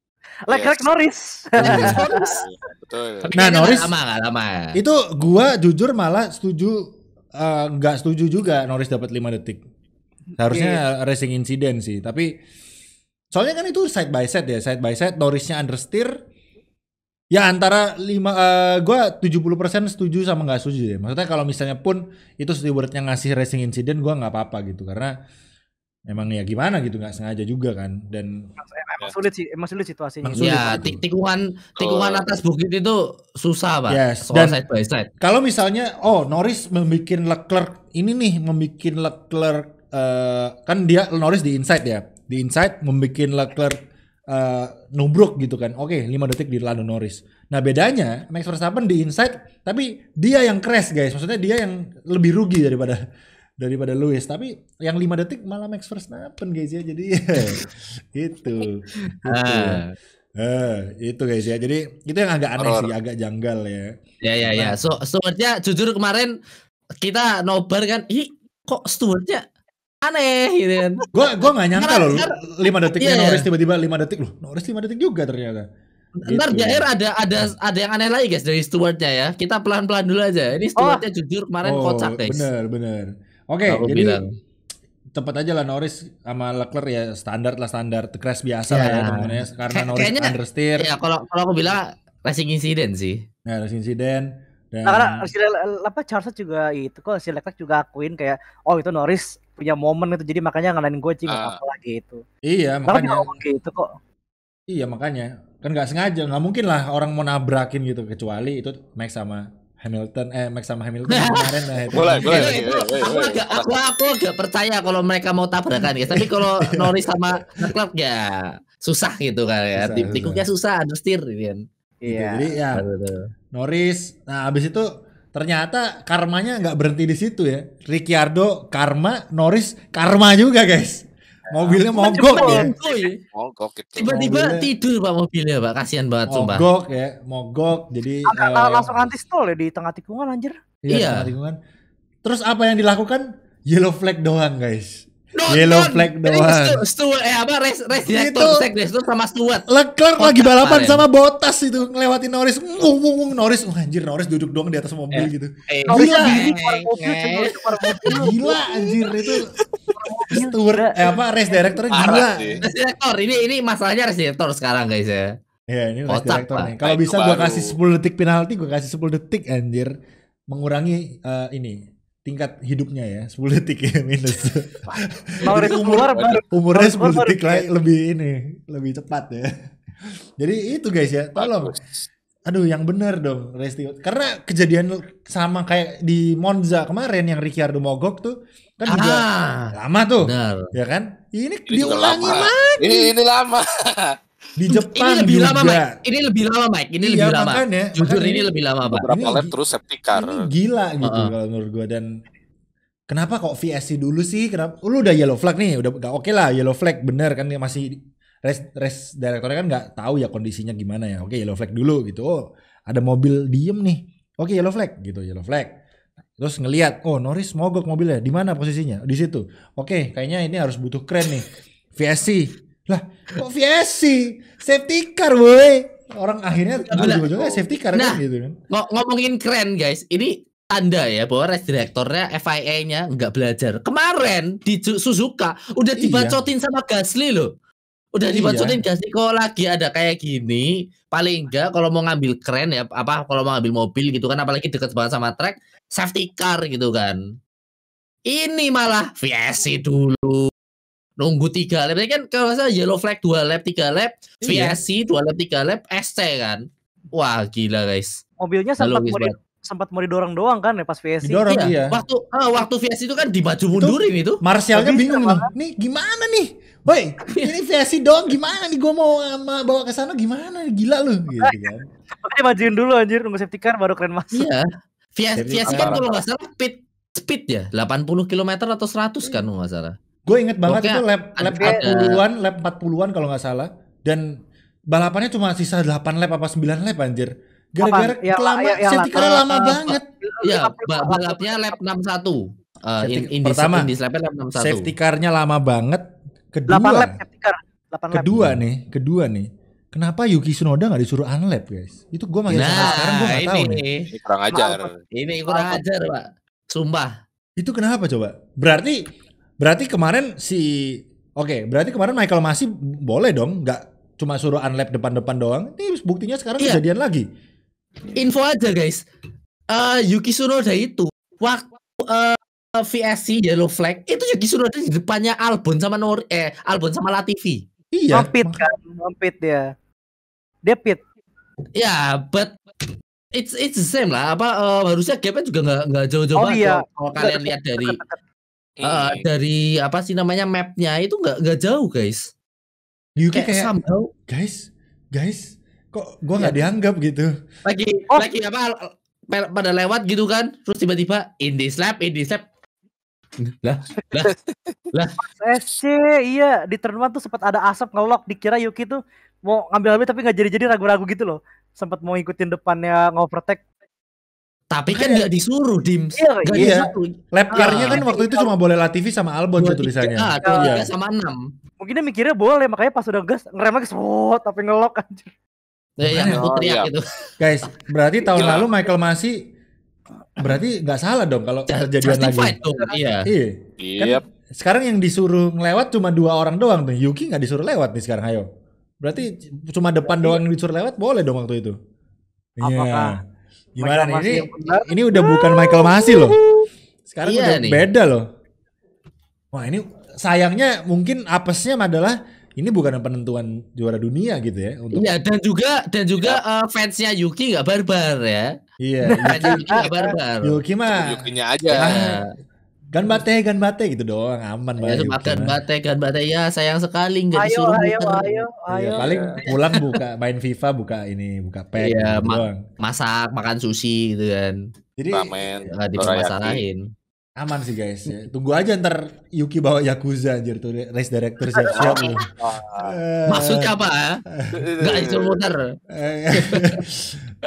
Leclerc Norris. Betul. Nah, Norris lama. Itu gua jujur malah setuju nggak setuju juga Norris dapat 5 detik. Seharusnya racing incident sih, tapi soalnya kan itu side by side ya, Norrisnya understeer. Ya antara gua 70% setuju sama nggak setuju ya. Maksudnya kalau misalnya pun itu stewardnya ngasih racing incident, gua nggak apa-apa gitu karena emang ya gimana gitu, nggak sengaja juga kan. Dan emang sulit situasinya. Ya tikungan atas bukit itu susah Pak. Yes. Soal Dan side by side. Kalau misalnya Norris membikin Leclerc kan dia Norris di inside ya. Di inside membikin Leclerc nubruk gitu kan. Oke, 5 detik di Lando Norris. Nah, bedanya Max Verstappen di inside tapi dia yang crash guys. Maksudnya dia yang lebih rugi daripada Lewis. Tapi yang 5 detik malah Max Verstappen guys ya. Jadi itu guys ya. Jadi itu yang agak aneh sih, agak janggal ya. Ya. Stewardnya jujur kemarin kita nobar kan, kok stewardnya aneh gitu kan. Gua nggak nyangka loh 5 detiknya Norris tiba-tiba 5 detik loh. Norris 5 detik juga ternyata. Ntar di akhir ada yang aneh lagi guys dari stewardnya ya. Kita pelan-pelan dulu aja. Ini stewardnya jujur kemarin kocak guys. Bener. Oke, jadi cepet aja lah Norris sama Leclerc ya standar crash biasa lah ya temen-temennya karena Norris understeer. Ya kalau aku bilang racing incident sih. Nah, racing incident. Dan karena Charles juga itu kok si Leclerc juga akuin kayak itu Norris punya momen itu jadi makanya ngalahin gue apa lagi itu. Iya, makanya gitu kok. Iya, makanya kan nggak sengaja, nggak mungkin lah orang mau nabrakin gitu kecuali itu Max sama Hamilton kemarin lah itu. Aku agak percaya kalau mereka mau tabrakan guys. Tapi kalau Norris sama Leclerc ya susah gitu kan ya. Tikungnya susah understeer gitu kan. Iya. Jadi ya Norris. Nah, abis itu ternyata karmanya nggak berhenti di situ ya. Ricciardo karma, Norris karma juga guys. Mobilnya mogok ya. Tiba-tiba tidur Pak mobilnya Pak, kasihan banget sumpah. Mogok. Jadi langsung anti-stall ya di tengah tikungan anjir. Iya. Tengah tikungan. Terus apa yang dilakukan? Yellow flag doang guys. Yellow flag doang. Race director sama Stewart. Leclerc lagi balapan sama Bottas itu ngelewatin Norris. Norris, anjir Norris duduk doang di atas mobil gitu. Gila anjir itu. Stewart race director gila. Race director ini masalahnya race director sekarang guys ya. Ya ini race director nih. Kalau bisa gua kasih 10 detik penalti, gua kasih 10 detik anjir. Mengurangi tingkat hidupnya ya 10 detik ya minus. Umurnya 10 detik lah lebih cepat ya. Jadi itu guys ya, tolong. Aduh yang benar dong race steward. Karena kejadian sama kayak di Monza kemarin yang Ricciardo mogok tuh kan juga lama tuh. Benar. Ya kan? Ini diulangi lagi. Ini lama. Di Jepang ini lebih juga. lama Mike. Ini lebih lama. Makanya, jujur ini lebih lama Pak. Berapa lap terus safety car. Ini gila gitu kalau menurut gue. Dan kenapa kok VSC dulu sih? Kenapa? Lu udah yellow flag nih, udah gak oke lah yellow flag bener kan masih race directornya kan nggak tahu ya kondisinya gimana ya. Oke yellow flag dulu gitu. Ada mobil diem nih. Oke yellow flag gitu, yellow flag. Terus ngelihat, Norris mogok mobilnya. Di mana posisinya? Di situ. Oke, kayaknya ini harus butuh kren nih. VSC. Lah, kok VSC? Safety car, boy. Orang akhirnya ujung-ujungnya safety car kan gitu kan. Ngomongin keren, guys. Ini tanda ya bahwa race directornya FIA-nya nggak belajar. Kemarin di Suzuka udah dibacotin sama Gasly loh. Udah dibacotin Gasly kok lagi ada kayak gini. Paling enggak kalau mau ngambil keren ya, kalau mau ngambil mobil gitu kan, apalagi deket banget sama track, safety car gitu kan. Ini malah VSC dulu. nunggu 3 lap. Tapi kan kalau saya yellow flag 2 lap, 3 lap, Iya. VSC 2 lap, 3 lap, ST kan. Wah, gila guys. Mobilnya sempat mau didorong doang kan ya pas VSC. Didorong, iya. Waktu VSC itu kan dimaju mundurin itu. Martialnya bingung nih. Nih gimana nih? Woi, ini VSC doang gimana nih? Gue mau bawa ke sana gimana? Gila lu gitu kan. Makanya majuin dulu anjir, nunggu safety car baru keren masuk. Iya. VSC kan kalau nggak salah speed ya 80 km atau 100 kan nggak salah. Gue inget banget itu lap 40-an kalau nggak salah. Dan balapannya cuma sisa 8 lap apa 9 lap anjir. Gara-gara safety car lama banget. Iya, balapnya lap 61. Pertama, lap 61. Safety car-nya lama banget. Kedua, 8 lap safety car. 8 kedua nih. Kenapa Yuki Tsunoda nggak disuruh unlap, guys? Itu gue masih sampai sekarang gue nggak tahu nih. Ini kurang ajar. Ini kurang ajar, Pak. Sumpah. Itu kenapa coba? Berarti kemarin berarti kemarin Michael Masi boleh dong, nggak cuma suruh unlap depan-depan doang. Ini buktinya sekarang kejadian lagi. Info aja, guys. Yuki Tsunoda itu waktu VSC yellow flag itu Yuki Tsunoda di depannya Albon sama Latifi. Iya. Ngompit dia. Dia pit. Ya, but it's the same lah. Harusnya gapnya juga nggak jauh-jauh banget. Iya. Kalau kalian lihat dari apa sih namanya mapnya itu nggak jauh, guys. Yuki kayak somehow, guys, kok gua nggak dianggap gitu. Lagi pada lewat gitu kan, terus tiba-tiba in this lap. Lah. SC iya di turn 1 tuh sempat ada asap ngelok, dikira Yuki tuh mau ngambil tapi nggak jadi ragu-ragu gitu loh. Sempat mau ngikutin depannya ngovertake. Tapi kan nggak disuruh Dims. Iya. Lap car-nya kan waktu itu cuma boleh Latifi sama Albon tulisannya. 23 sama 6. Mungkin dia mikirnya boleh, makanya pas udah gas ngerem lagi tapi ngelok anjir. Yang teriak itu. Guys, berarti tahun lalu Michael Masi berarti nggak salah dong kalau kejadian lagi. Iya. Kan sekarang yang disuruh ngelewat cuma 2 orang doang tuh. Yuki nggak disuruh lewat nih sekarang, ayo. Berarti cuma depan doang yang disuruh lewat, boleh dong waktu itu. Iya. Gimana nih? Ini udah bukan Michael Masi loh. Sekarang udah beda loh. Wah, ini sayangnya mungkin apesnya adalah ini bukan penentuan juara dunia gitu ya. Iya, dan juga fansnya Yuki nggak barbar ya. Iya, Yuki nggak barbar. Yuki mah Yukinya aja. Gan bate gitu doang, aman banget. Gan bate ya, sayang sekali nggak disuruh ayo. Paling pulang main FIFA, buka PES gitu doang. Masak, makan sushi gitu kan. Jadi nggak dimasalahin. Aman sih guys ya. Tunggu aja ntar Yuki bawa Yakuza anjir tuh race director siap-siap. Maksudnya apa? Nggak disuruh muter.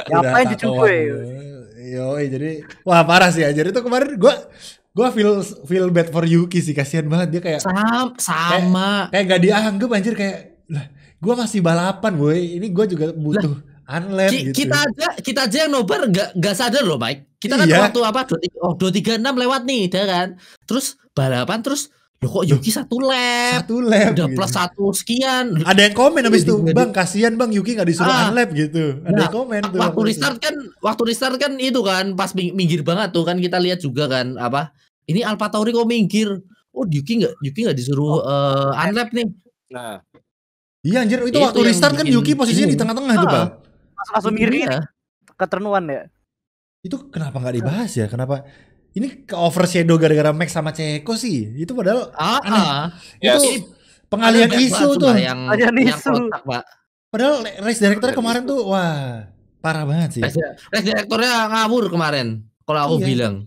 Ngapain dicoba jadi wah parah sih anjir. Itu kemarin gua feel bad for Yuki sih, kasihan banget dia kayak sama kayak nggak dianggap anjir, kayak lah gua masih balapan boy, ini gua juga butuh unlap gitu. Kita aja yang nobar nggak sadar loh Mike. Kita kan waktu 236 lewat nih, kan. Terus balapan terus kok Yuki satu lap udah gitu. Plus 1 sekian. Ada yang komen abis itu, bang kasihan bang Yuki nggak disuruh unlap gitu. Ada yang komen tuh. Waktu restart kan itu kan pas minggir banget tuh kan, kita lihat juga kan ini AlphaTauri kok minggir. Oh Yuki nggak disuruh unlap nih. Nah. Iya anjir, itu waktu restart kan Yuki posisinya di tengah-tengah tuh Pak. Langsung minggir ke turn 1 ya. Itu kenapa nggak dibahas ya? Kenapa ini ke overshadow gara-gara Max sama Ceko sih? Itu padahal itu pengalihan isu tuh. Yang kotak, Pak. Padahal race director kemarin tuh wah parah banget sih. Race directornya ngawur kemarin. Kalau aku bilang.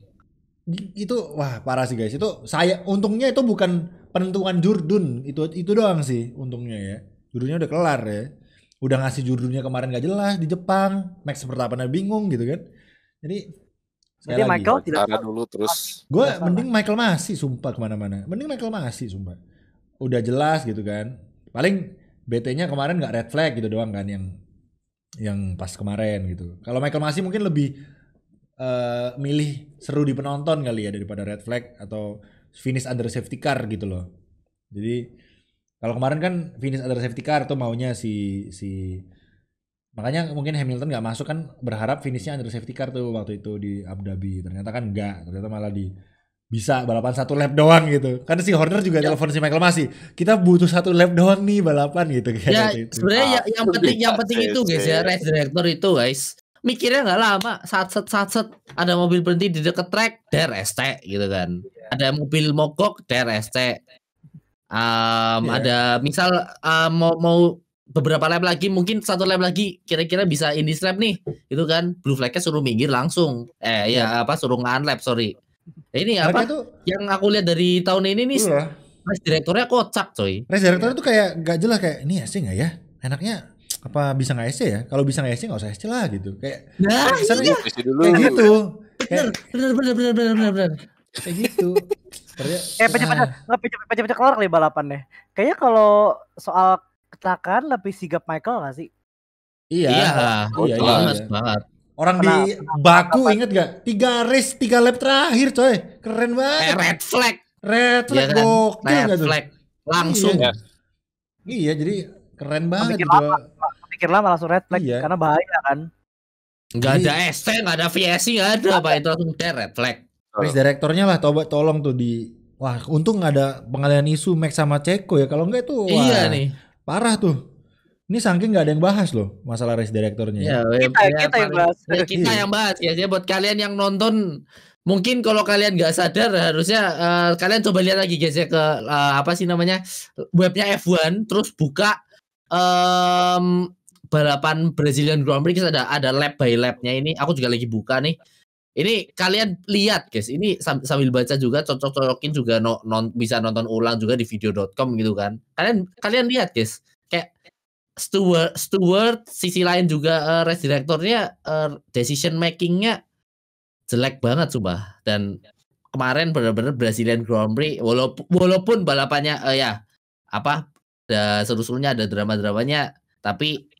Itu wah parah sih guys. Itu untungnya itu bukan penentuan jurdun. Itu doang sih untungnya ya. Jurdunnya udah kelar ya. Udah ngasih jurdunnya kemarin gak jelas di Jepang. Max Verstappen bingung gitu kan. Jadi Michael tidak dulu terus. Gue mending Michael Masi sumpah kemana-mana. Mending Michael Masi sumpah. Udah jelas gitu kan. Paling BT-nya kemarin nggak red flag gitu doang kan yang pas kemarin gitu. Kalau Michael Masi mungkin lebih milih seru di penonton kali ya daripada red flag atau finish under safety car gitu loh. Jadi kalau kemarin kan finish under safety car tuh maunya si makanya mungkin Hamilton nggak masuk kan, berharap finishnya under safety car tuh waktu itu di Abu Dhabi. Ternyata kan enggak, ternyata malah bisa balapan 1 lap doang gitu. Kan si Horner juga telepon si Michael Masi, kita butuh 1 lap doang nih balapan gitu kan. Ya sebenarnya yang penting itu guys ya, race director itu guys mikirnya nggak lama, satset ada mobil berhenti di dekat track, ST gitu kan. Ada mobil mogok, ST. Ada misal mau beberapa lap lagi, mungkin 1 lap lagi kira-kira bisa Indy lap nih, itu kan blue flag-nya suruh minggir langsung. Suruh nge-unlap, sorry. Ini apa? Yang aku lihat dari tahun ini nih, race directornya kocak coy. Race director itu kayak gak jelas, kayak ini SC nggak ya? Enaknya apa bisa nggak SC ya? Kalau bisa nggak SC nggak usah SC lah gitu. Kayak kayak gitu. Bener. Kayak gitu. Pecah kelar kali balapannya. Kayaknya kalau soal kecelakaan lebih sigap Michael nggak sih? Iya. Banget. Orang di Baku inget gak? 3 race 3 lap terakhir coy. Keren banget. Red flag gokil gak tuh? Flag langsung. Iya jadi keren banget gitu. Pikir lama langsung red flag karena bahaya kan. Gak ada ST, gak ada VSC, gak ada apa itu langsung red flag. Race directornya lah tolong tuh wah untung gak ada pengalihan isu Max sama Ceko ya. Kalau enggak itu iya nih. Parah tuh. Ini saking gak ada yang bahas loh masalah race directornya. Kita yang bahas. Kita yang bahas ya. Jadi buat kalian yang nonton, mungkin kalau kalian gak sadar harusnya kalian coba lihat lagi guys ya ke webnya F1, terus buka balapan Brazilian Grand Prix, ada lap by lapnya ini. Aku juga lagi buka nih. Ini kalian lihat guys, ini sambil baca juga, cocok-cocokin juga bisa nonton ulang juga di video.com gitu kan. Kalian lihat guys, kayak Stewart sisi lain juga race directornya decision makingnya jelek banget sumpah. Dan kemarin benar-benar Brazilian Grand Prix walaupun balapannya ada seru-serunya, ada drama-dramanya, tapi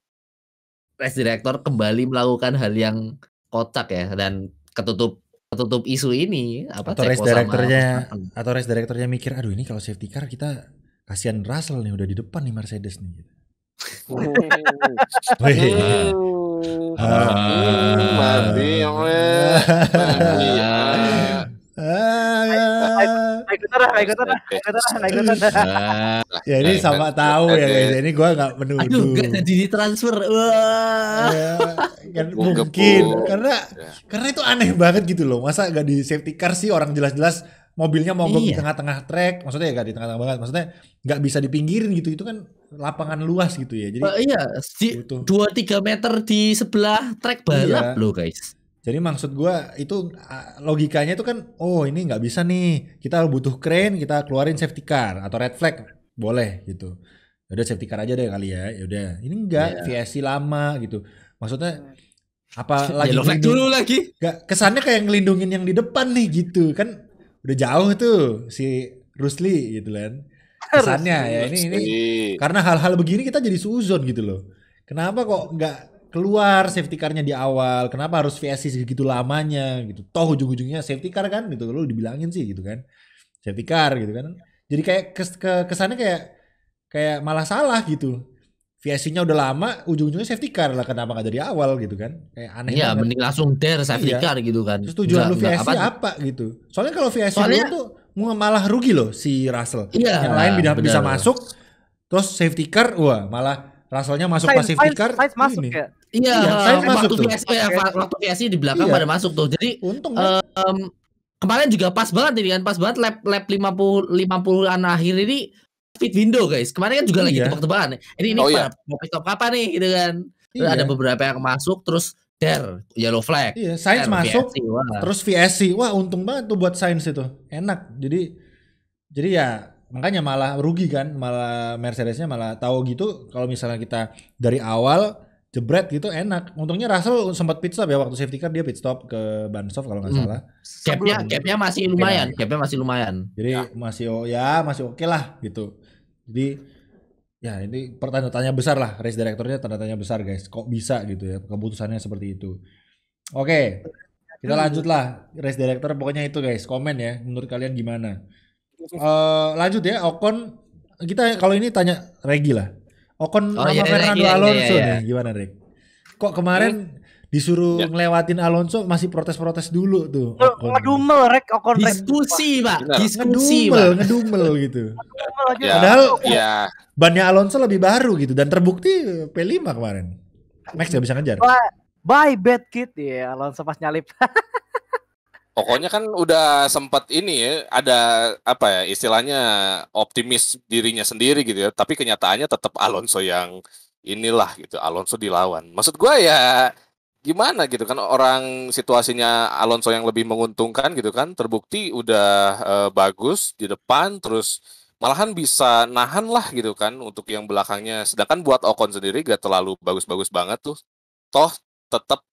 race director kembali melakukan hal yang kocak ya, dan ketutup isu ini atau race directornya mikir, aduh ini kalau safety car kita kasihan Russell nih, udah di depan nih Mercedes nih. Ya ini sama tahu ya guys. Ini gue nggak menuduh. Aduh, nggak jadi ditransfer. Kan mungkin karena itu aneh banget gitu loh. Masa nggak di safety car sih, orang jelas-jelas mobilnya mogok di tengah-tengah track. Maksudnya ya nggak di tengah-tengah banget. Maksudnya nggak bisa dipinggirin gitu. Itu kan lapangan luas gitu ya. Jadi 2-3 meter di sebelah track balap loh guys. Jadi maksud gue itu logikanya itu kan, oh ini nggak bisa nih, kita butuh crane, kita keluarin safety car atau red flag boleh gitu. Udah safety car aja deh kali ya. Udah ini enggak VSC lama gitu. Maksudnya apa lagi dulu lagi? Gak, kesannya kayak ngelindungin yang di depan nih gitu kan. Udah jauh tuh si Rusli gitu kan. Kesannya ya ini karena hal-hal begini kita jadi suzon gitu loh. Kenapa kok nggak keluar safety car-nya di awal? Kenapa harus VSC segitu lamanya gitu? Toh ujung-ujungnya safety car kan gitu. Lu dibilangin sih gitu kan. Safety car gitu kan. Jadi kayak kesannya kayak malah salah gitu. VSC-nya udah lama, ujung-ujungnya safety car lah, kenapa nggak dari awal gitu kan? Kayak aneh banget. Iya, mending langsung safety car gitu kan. Terus tujuan lu VSC apa gitu? Soalnya kalau VSC lu tuh malah rugi loh si Russell. Yang lain bisa masuk, terus safety car, wah malah Russell-nya masuk pas safety car. Masuk ya? Iya, waktu VSC di belakang pada masuk tuh. Jadi untung kemarin juga pas banget ini kan, pas banget lap 50-an akhir ini speed window guys. Kemarin kan juga lagi tebak-tebakan. Ini mau pit stop kapan nih gitu kan. Terus ada beberapa yang masuk terus yellow flag. Iya, Sainz masuk VSC, terus VSC. Wah, untung banget tuh buat Sainz itu. Enak. Jadi ya makanya malah rugi kan, malah Mercedesnya malah tahu gitu kalau misalnya kita dari awal jebret gitu enak. Untungnya Russell sempat pit stop ya waktu safety car, dia pit stop ke Bansof kalau nggak salah. Gapnya masih lumayan, Jadi masih oke lah gitu. Jadi ya ini pertanyaan besar lah, race directornya tanda tanya besar guys. Kok bisa gitu ya keputusannya seperti itu. Oke. Kita lanjut lah, race director pokoknya itu guys. Komen ya menurut kalian gimana? Lanjut ya, Ocon. Kita kalau ini tanya Regi lah. Ocon sama Fernando Alonso nih gimana Reg? Kok kemarin disuruh ngelewatin Alonso masih protes-protes dulu tuh. Ngedumel Ocon diskusi Pak, ngedumel gitu. Padahal bannya Alonso lebih baru gitu dan terbukti P5 kemarin. Max gak bisa ngejar. Bye bad kid ya Alonso pas nyalip. Pokoknya kan udah sempat ini ya, ada apa ya istilahnya optimis dirinya sendiri gitu ya, tapi kenyataannya tetap Alonso yang inilah gitu, Alonso dilawan. Maksud gue ya gimana gitu kan, orang situasinya Alonso yang lebih menguntungkan gitu kan, terbukti udah bagus di depan, terus malahan bisa nahan lah gitu kan untuk yang belakangnya. Sedangkan buat Ocon sendiri gak terlalu bagus-bagus banget tuh, toh tetap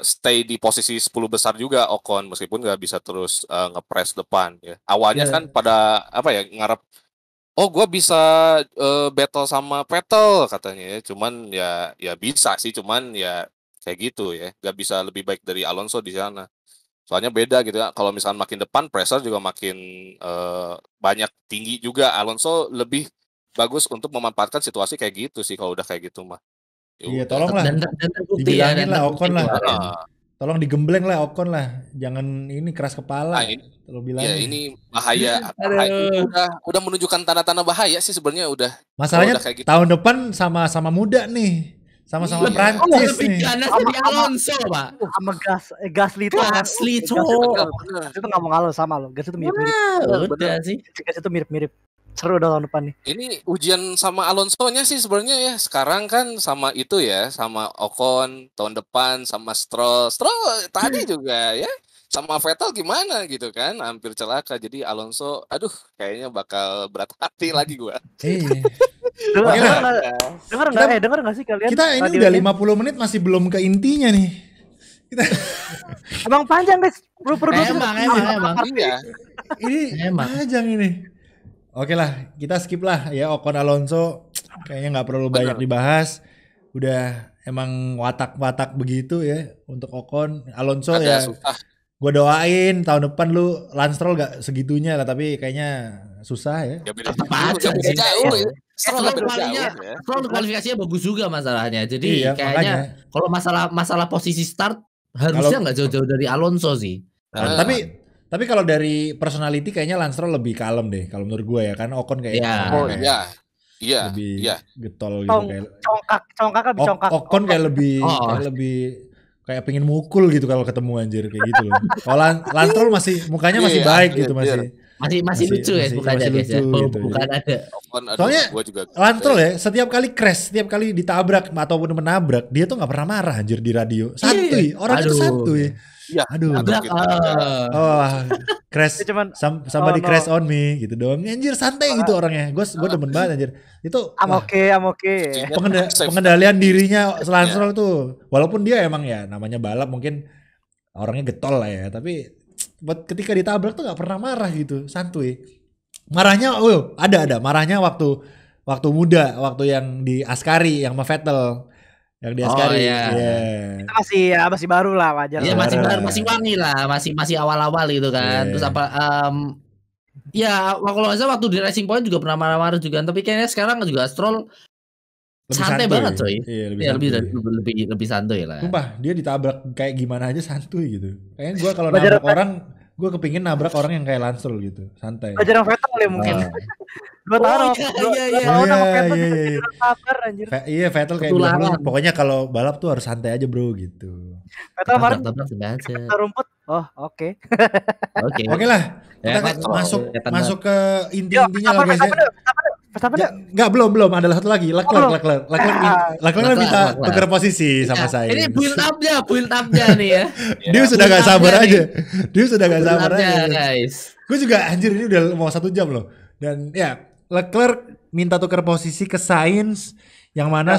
stay di posisi 10 besar juga Ocon meskipun nggak bisa terus ngepres depan ya. Awalnya kan pada apa ya ngarep gue bisa battle sama Vettel katanya ya. Cuman ya bisa sih, cuman ya kayak gitu ya. Nggak bisa lebih baik dari Alonso di sana. Soalnya beda gitu ya. Kalau misalnya makin depan pressure juga makin banyak tinggi juga. Alonso lebih bagus untuk memanfaatkan situasi kayak gitu sih kalau udah kayak gitu mah. Iya, tolonglah. Dan dibilangin lah Ocon lah. Tolong digembleng lah Ocon lah. Jangan ini keras kepala. Kalau bilangin. Ya ini bahaya. Udah menunjukkan tanda-tanda bahaya sih sebenarnya udah. Masalahnya udah kayak gitu. Tahun depan sama-sama muda nih. Sama-sama Prancis nih. Sama Alonso, Pak. Sama Gasly itu. Itu nggak mau ngalah sama lo. Gasly itu mirip-mirip. Udah sih. Gasly itu mirip-mirip. Seru tahun depan nih. Ini ujian sama Alonso-nya sih sebenarnya ya. Sekarang kan sama itu ya, sama Ocon tahun depan, sama Stroll tadi juga ya. Sama Vettel gimana gitu kan, hampir celaka. Jadi Alonso, aduh kayaknya bakal berat hati lagi gua. Dengar nggak sih kalian? Kita ini udah 50 menit masih belum ke intinya nih. Emang panjang guys. Emang. Iya. Ini panjang ini. Oke lah, kita skip lah ya Ocon Alonso, kayaknya nggak perlu banyak dibahas. Udah emang watak-watak begitu ya untuk Ocon. Alonso ya. Gue doain tahun depan lu Lance Stroll gak segitunya lah, tapi kayaknya susah ya. Stroll kualifikasinya bagus juga masalahnya. Jadi kayaknya kalau masalah posisi start harusnya nggak jauh-jauh dari Alonso sih. Tapi kalau dari personality kayaknya Lance Stroll lebih kalem deh kalau menurut gue ya, kan Ocon kayak lebih getol gitu kayak congkak lebih congkak. Ocon kayak lebih kayak pengen mukul gitu kalau ketemu anjir kayak gitu loh. Kalau Lance Stroll masih mukanya masih baik gitu, masih lucu ya bukannya guys ya. Bukan ada. Soalnya Lance Stroll ya setiap kali crash, setiap kali ditabrak ataupun menabrak, dia tuh nggak pernah marah anjir di radio. Santuy, orangnya tuh santuy. Ya, crash, somebody crash on me gitu doang. Anjir santai gitu orangnya. Gue demen banget anjir. Itu I'm okay. Pengendalian dirinya Lance Stroll tuh. Walaupun dia emang ya namanya balap mungkin orangnya getol lah ya, tapi ketika ditabrak tuh gak pernah marah gitu, santuy. Marahnya ada marahnya waktu muda, waktu yang di Ascari yang sama Vettel. Yang di Ascari. Masih baru lah, wajar. Iya, masih wangi lah, masih awal-awal gitu kan. Terus apa ya kalau nggak salah waktu di Racing Point juga pernah marah-marah juga, tapi kayaknya sekarang juga Stroll santai banget coy. Iya, lebih santuy lah. Sumpah, dia ditabrak kayak gimana aja santuy gitu. Kayaknya gue kalau nabrak orang, gue kepingin nabrak orang yang kayak Lance Stroll gitu, santai. Belajar Vettel ya mungkin. Iya, Vettel kayak bilang, pokoknya kalau balap tuh harus santai aja bro gitu. Vettel kemarin rumput. Oke lah, kita masuk ke intinya lah guys ya. Enggak, belum ada satu lagi. Leclerc minta tukar posisi sama saya. Ini build up-nya nih ya. Dia sudah gak sabar aja. Guys. Gue juga anjir, ini udah mau 1 jam loh. Dan ya Leclerc minta tukar posisi ke Sainz, yang mana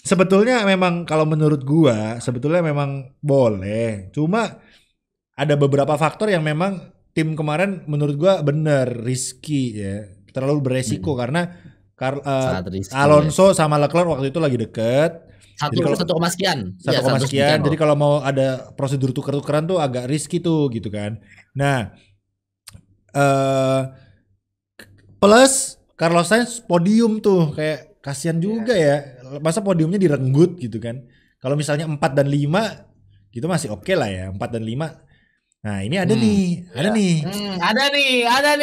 sebetulnya memang kalau menurut gua sebetulnya memang boleh. Cuma ada beberapa faktor yang memang tim kemarin menurut gua bener risky ya. Terlalu beresiko karena Alonso sama Leclerc waktu itu lagi deket. 1,1 sekian. Jadi kalau mau ada prosedur tuker-tukeran tuh agak risky tuh gitu kan. Nah, plus Carlos Sainz podium tuh, kayak kasihan juga ya. Masa podiumnya direnggut gitu kan. Kalau misalnya 4 dan 5 gitu masih oke lah ya, 4 dan 5. Nah, ini ada nih, ada nih. Ada nih. Ada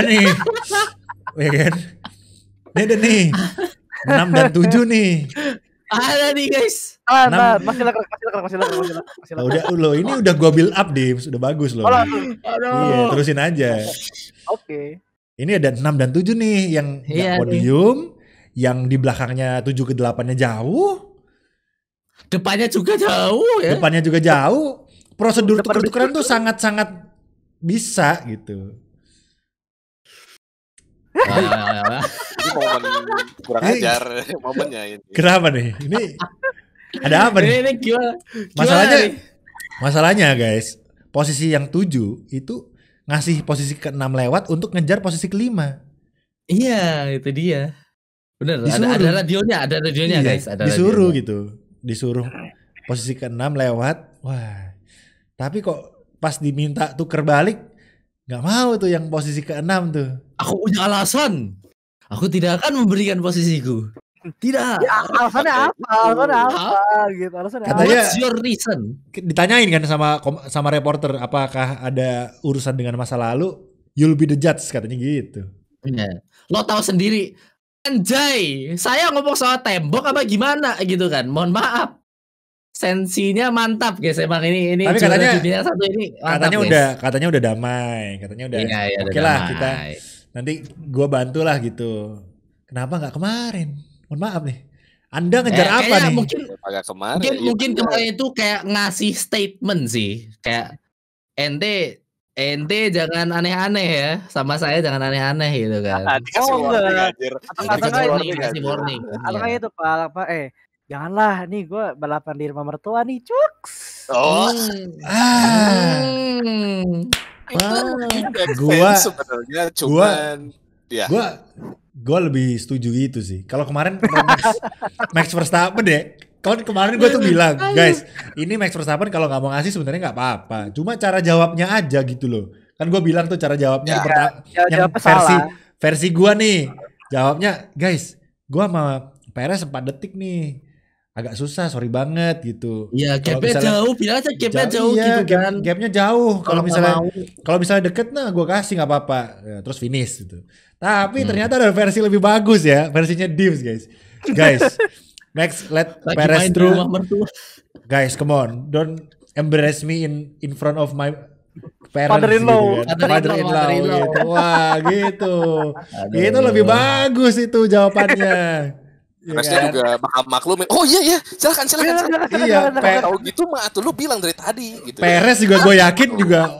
nih. Ya kan? Ini ada nih. 6 dan 7 nih. Ada nih guys. Masih lagi. Udah lo, ini udah gua build up dim, sudah bagus loh. Iya, terusin aja. Oke. Ini ada 6 dan 7 nih yang podium, yang di belakangnya 7 ke 8-nya jauh. Depannya juga jauh ya. Depannya juga jauh. Prosedur tuker-tukeran tuh sangat-sangat bisa gitu. Ini momen kurang ajar momennya ini. Kenapa nih? Ini ada apa nih? Ini gimana? Masalahnya guys, posisi yang 7 itu ngasih posisi ke-6 lewat untuk ngejar posisi ke-5. Iya, itu dia. Bener, ada radionya iya, guys. Disuruh posisi ke-6 lewat. Wah, tapi kok pas diminta tuker balik nggak mau tuh yang posisi ke-6 tuh. Aku punya alasan. Aku tidak akan memberikan posisiku. Tidak. Ya, alasannya apa? Gitu. Alasannya Katanya, what's your reason? Ditanyain kan sama reporter, apakah ada urusan dengan masa lalu? You'll be the judge, katanya gitu. Ya. Lo tahu sendiri, anjay, saya ngomong soal tembok apa gimana gitu kan? Mohon maaf. Sensinya mantap guys, emang ini tapi katanya dunia satu ini mantap, katanya udah damai, katanya udah oke lah kita nanti gue bantu lah gitu. Kenapa nggak kemarin? Mohon maaf nih, Anda ngejar apa nih? Mungkin kemarin itu kayak ngasih statement sih, kayak ente jangan aneh-aneh ya, sama saya jangan aneh-aneh gitu kan. Dikasih warning. Atau kayak itu Pak, janganlah, nih gue balapan di rumah mertua nih, cuks. Gue lebih setuju gitu sih. Kalau kemarin Max Verstappen deh. Kemarin gue tuh bilang, guys, ini Max Verstappen kalau nggak mau ngasih sebenarnya nggak apa-apa. Cuma cara jawabnya aja gitu loh. Kan gue bilang tuh cara jawabnya yang versi gue nih. Jawabnya, guys, gue sama Perez 4 detik nih. Agak susah, sorry banget gitu. Iya, gapnya jauh, bilang aja gapnya jauh gitu kan. Gapnya jauh. Kalau misalnya deket, nah gue kasih nggak apa-apa. Ya, terus finish gitu. Tapi ternyata ada versi lebih bagus ya, versinya Divs guys. Max let Perez through. Guys, come on, don't embrace me in front of my parents gitu kan. Father-in-law gitu. Wah gitu. Itu lebih bagus itu jawabannya. Pereznya juga bakal maklumin. Oh iya, silakan. Iya, tahu gitu mah tuh lu bilang dari tadi gitu. Perez juga gue yakin juga.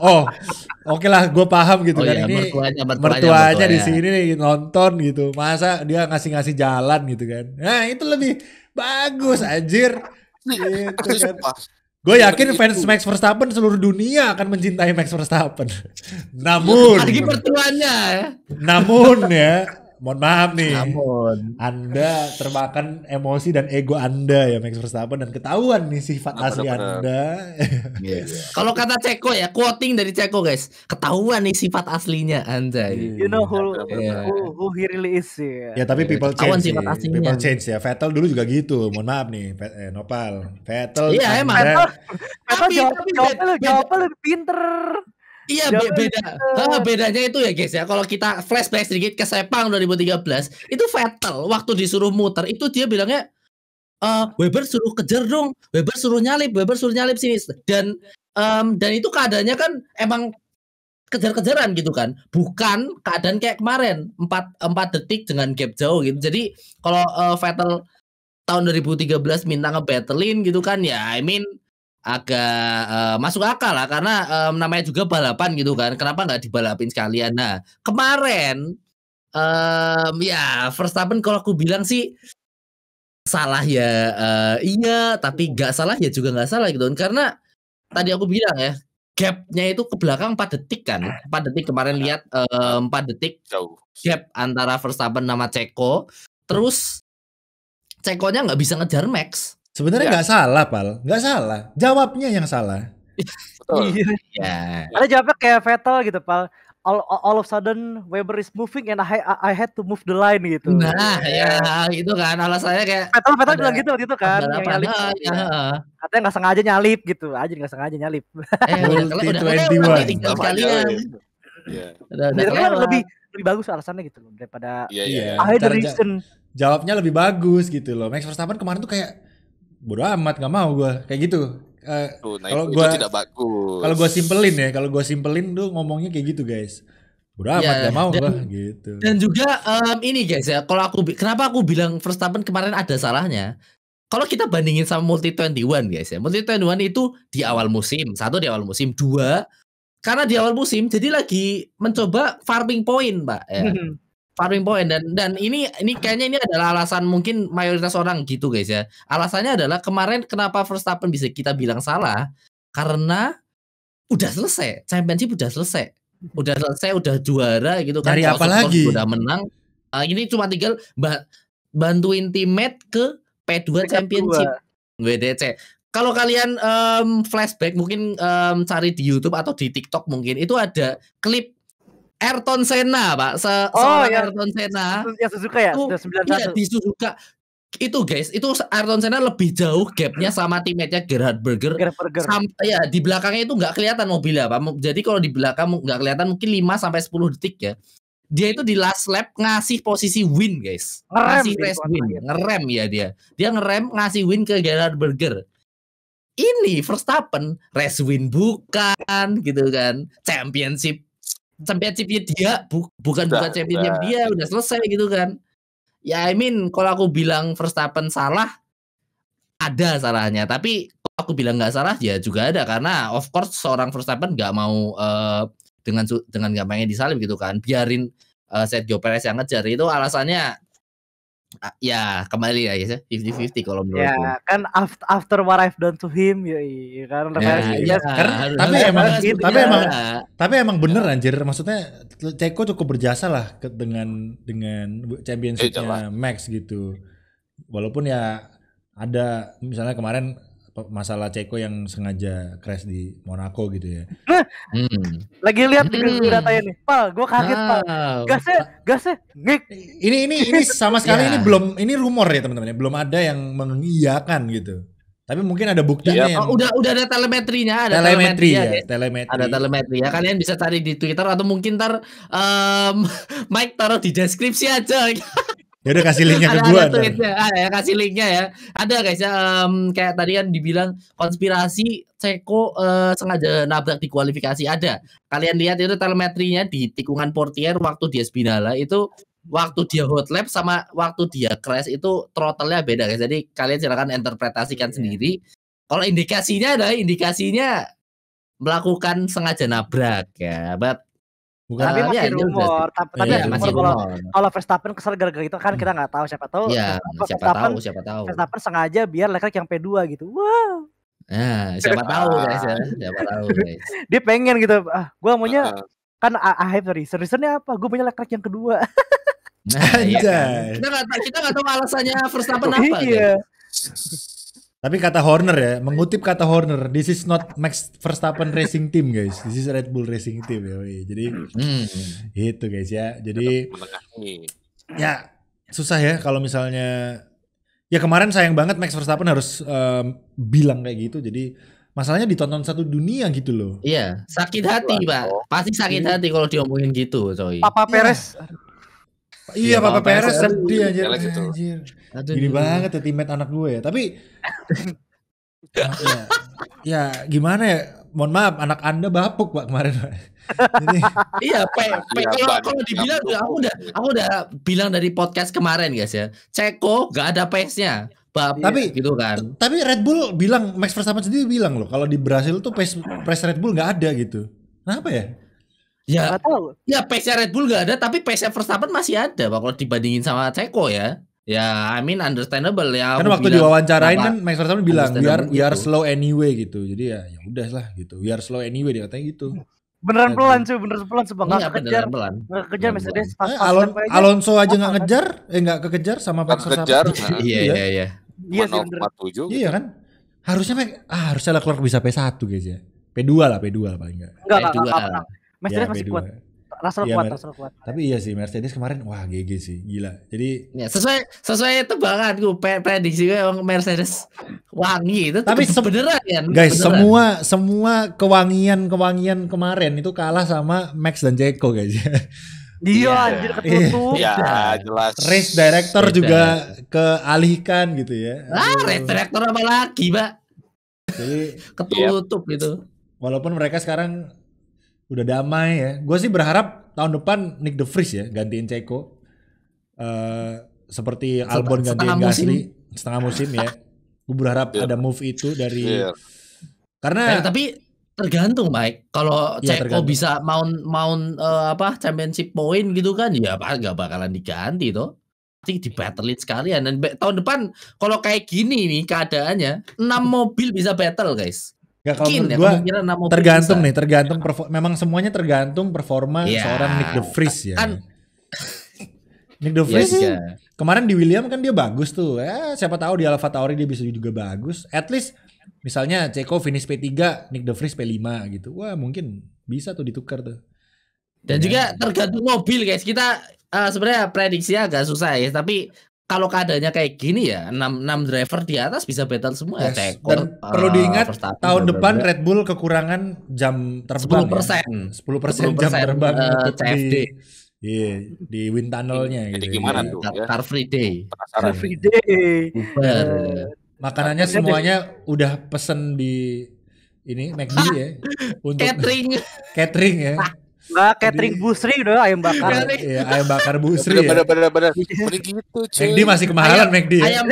Oke lah, gue paham gitu kan. Iya, Ini mertuanya di sini nonton gitu. Masa dia ngasih jalan gitu kan. Nah, itu lebih bagus anjir. Gitu kan. Gue yakin fans Max Verstappen seluruh dunia akan mencintai Max Verstappen. Namun ya, mohon maaf nih, Anda termakan emosi dan ego Anda ya Max Verstappen, dan ketahuan nih sifat asli Anda. Kalau kata Ceko ya, quoting dari Ceko guys, ketahuan nih sifat aslinya Anda. You know who he really is ya. Ya tapi people change ya. Vettel dulu juga gitu. Mohon maaf nih, Nopal. Vettel. Iya emang. Jawabnya lebih pinter. Iya, bedanya itu ya guys ya. Kalau kita flashback sedikit ke Sepang 2013, itu Vettel waktu disuruh muter itu dia bilangnya Weber suruh kejar dong, Weber suruh nyalip sini. Dan itu keadaannya kan emang kejar-kejaran gitu kan, bukan keadaan kayak kemarin 4 detik dengan gap jauh gitu. Jadi kalau Vettel tahun 2013 minta ngebattlein gitu kan ya, agak masuk akal lah, karena namanya juga balapan gitu kan, kenapa nggak dibalapin sekalian. Nah kemarin ya Verstappen kalau aku bilang sih salah ya, iya, tapi nggak salah ya juga nggak salah gitu kan, karena tadi aku bilang ya gapnya itu ke belakang 4 detik kan, 4 detik kemarin lihat 4 detik gap antara Verstappen sama Ceko, terus Cekonya nggak bisa ngejar Max. Sebenarnya nggak salah, Pal. Nggak salah. Jawabnya yang salah. Betul. Iya. Ada jawabnya kayak Vettel gitu, Pal. all of sudden Weber is moving and I had to move the line gitu. Nah, ya itu kan alasannya kayak Vettel bilang gitu waktu itu kan, yang nyalip. Katanya nggak sengaja nyalip gitu, aja nggak sengaja nyalip. Udah tinggal sekalian. Lebih bagus alasannya gitu loh daripada reason. Jawabnya lebih bagus gitu loh. Max Verstappen kemarin tuh kayak bodo amat, nggak mau gue kayak gitu. Kalau gue tidak bagus. Kalau gue simpelin tuh ngomongnya kayak gitu guys. Bodo amat, gak mau gue gitu. Dan juga ini guys ya, kalau kenapa aku bilang Verstappen kemarin ada salahnya? Kalau kita bandingin sama Multi 21 guys ya, Multi 21 itu di awal musim, 1 di awal musim, 2 karena di awal musim jadi lagi mencoba farming point, Pak ya. Farming point dan ini kayaknya ini adalah alasan mungkin mayoritas orang gitu guys ya. Alasannya adalah kemarin kenapa Verstappen bisa kita bilang salah karena udah selesai, championship udah selesai, udah juara gitu kan. Dari apa lagi? Udah menang. Ini cuma tinggal bantuin teammate ke P2 championship WDC. Kalau kalian flashback mungkin cari di YouTube atau di TikTok mungkin itu ada klip Ayrton Senna, Pak. Ayrton Senna. Yang Suzuka ya? Sudah 91. Iya, di Suzuka. Itu guys, itu Ayrton Senna lebih jauh gapnya sama teammate-nya Gerhard Berger. Ya, di belakangnya itu nggak kelihatan mobilnya, Pak. Jadi kalau di belakang nggak kelihatan mungkin 5-10 detik ya. Dia itu di last lap ngasih posisi win, guys. Ngasih race win. Ngerem ya dia. Dia ngerem ngasih win ke Gerhard Berger. Ini Verstappen race win bukan gitu kan. Championship-nya dia bukan championship dia udah selesai gitu kan. Ya I mean kalau aku bilang Verstappen salah ada salahnya, tapi kalau aku bilang nggak salah ya juga ada karena of course seorang Verstappen nggak mau dengan gampangnya disalib gitu kan, biarin Sergio Perez yang ngejar. Itu alasannya ya kembali ya 50-50 kalau menurut gue. Ya kan after what I've done to him ya kan. Tapi emang bener anjir, maksudnya Ceko cukup berjasa lah dengan championship-nya Max gitu. Walaupun ya ada misalnya kemarin masalah Ceko yang sengaja crash di Monaco gitu ya. Lagi lihat datanya nih, Pak, gue kaget Pak. Gasnya, ngik. Ini sama sekali ini rumor ya teman-teman ya, belum ada yang mengiyakan gitu. Tapi mungkin ada buktinya yang udah ada telemetrinya, ada telemetri. Ada telemetri ya. Kalian bisa cari di Twitter atau mungkin Mike taruh di deskripsi aja. Ya udah kasih linknya ke gua. Ya kasih linknya ya. Ada guys ya, kayak tadi kan dibilang konspirasi Ceko sengaja nabrak di kualifikasi ada. Kalian lihat itu telemetrinya di tikungan Portier waktu dia spinala itu waktu dia hot lap sama waktu dia crash itu throttle-nya beda guys. Jadi kalian silakan interpretasikan sendiri. Kalau indikasinya melakukan sengaja nabrak ya. Tapi masih rumor. Tapi kalau Verstappen kesal gara-gara itu kan kita nggak tahu, siapa tahu. Iya, siapa tahu. Verstappen sengaja biar Leclerc yang P2 gitu. Wow. Nah, siapa tahu guys ya. Siapa tahu guys. Dia pengen gitu. Gue maunya kan I have reasonnya apa? Gue punya Leclerc yang kedua. Nah, iya. Kita nggak tahu alasannya Verstappen apa. Iya. Tapi kata Horner ya, mengutip kata Horner, this is not Max Verstappen Racing Team guys, this is Red Bull Racing Team ya. Jadi itu guys ya. Jadi ya susah ya kalau misalnya ya kemarin sayang banget Max Verstappen harus bilang kayak gitu. Jadi masalahnya ditonton satu dunia gitu loh. Iya, sakit hati Pak. Pasti sakit hati kalau diomongin gitu, coy. Papa Perez. Iya, Papa Perez sedih anjir. Gini banget ya teammate anak gue ya. Tapi ya gimana ya? Mohon maaf, anak Anda bapuk Pak kemarin. Jadi, iya, kalau dibilang aku udah bilang dari podcast kemarin guys ya. Ceko gak ada pace-nya. Tapi gitu kan. Tapi Red Bull bilang, Max Verstappen sendiri bilang loh, kalau di Brasil tuh pace Red Bull nggak ada gitu. Kenapa ya? Ya pace-nya Red Bull gak ada, tapi pace-nya Verstappen masih ada Pak kalau dibandingin sama Ceko ya. Ya, I mean understandable ya. Kan waktu diwawancarain kan Max Verstappen bilang we are slow anyway gitu. Jadi ya udah lah gitu. We are slow anyway dia katanya gitu. Beneran pelan cuy, beneran pelan sebang kejar. Nggak kejar Mercedes Alonso aja nggak ngejar, nggak kekejar sama Max Verstappen. Iya. Iya sih bener. Iya kan? Harusnya Leclerc bisa P1 guys ya. P2 lah paling enggak. Enggak. Mercedes masih kuat. Russell kuat. Tapi iya sih Mercedes kemarin wah GG sih, gila. Jadi ya, sesuai tebakanku prediksi emang Mercedes wangi itu. Tapi beneran ya. Guys, semua kewangian kemarin itu kalah sama Max dan Checo guys. Dia anjir ketutup. Iya, jelas. Race director juga kealihkan gitu ya. Race director apa lagi, Pak? Jadi ketutup gitu. Walaupun mereka sekarang udah damai ya. Gue sih berharap tahun depan Nick De Vries ya gantiin Checo. Seperti Albon gantiin Gasly setengah musim ya. Gue berharap ada move itu dari karena tapi tergantung Mike. Kalau Checo bisa mount championship point gitu kan ya nggak bakalan diganti toh. Pasti dibattlein sekalian dan tahun depan kalau kayak gini nih keadaannya 6 mobil bisa battle guys. Gak, kalau menurut gue tergantung memang semuanya tergantung performa seorang Nick De Vries ya. Nick De Vries kemarin di Williams kan dia bagus tuh. Siapa tahu di AlphaTauri dia bisa juga bagus. At least misalnya Checo finish P3, Nick De Vries P5 gitu. Wah, mungkin bisa tuh ditukar tuh. Dan juga tergantung mobil guys. Kita sebenarnya prediksinya agak susah ya, tapi kalau keadaannya kayak gini ya 6 driver di atas bisa battle semua ya. Dan perlu diingat tahun depan Red Bull kekurangan jam terbang 10% jam terbang CFD di wind tunnelnya jadi gitu. Gimana tuh ya? Car Free Day. Car Free Day. Makanannya semuanya udah pesen di ini McD ya untuk catering ya. Nggak, catering Busri udah ayam bakar. Iya, ayam bakar Busri. Bener. Bener gitu, cuy. McD masih kemahalan McD ya. Ayam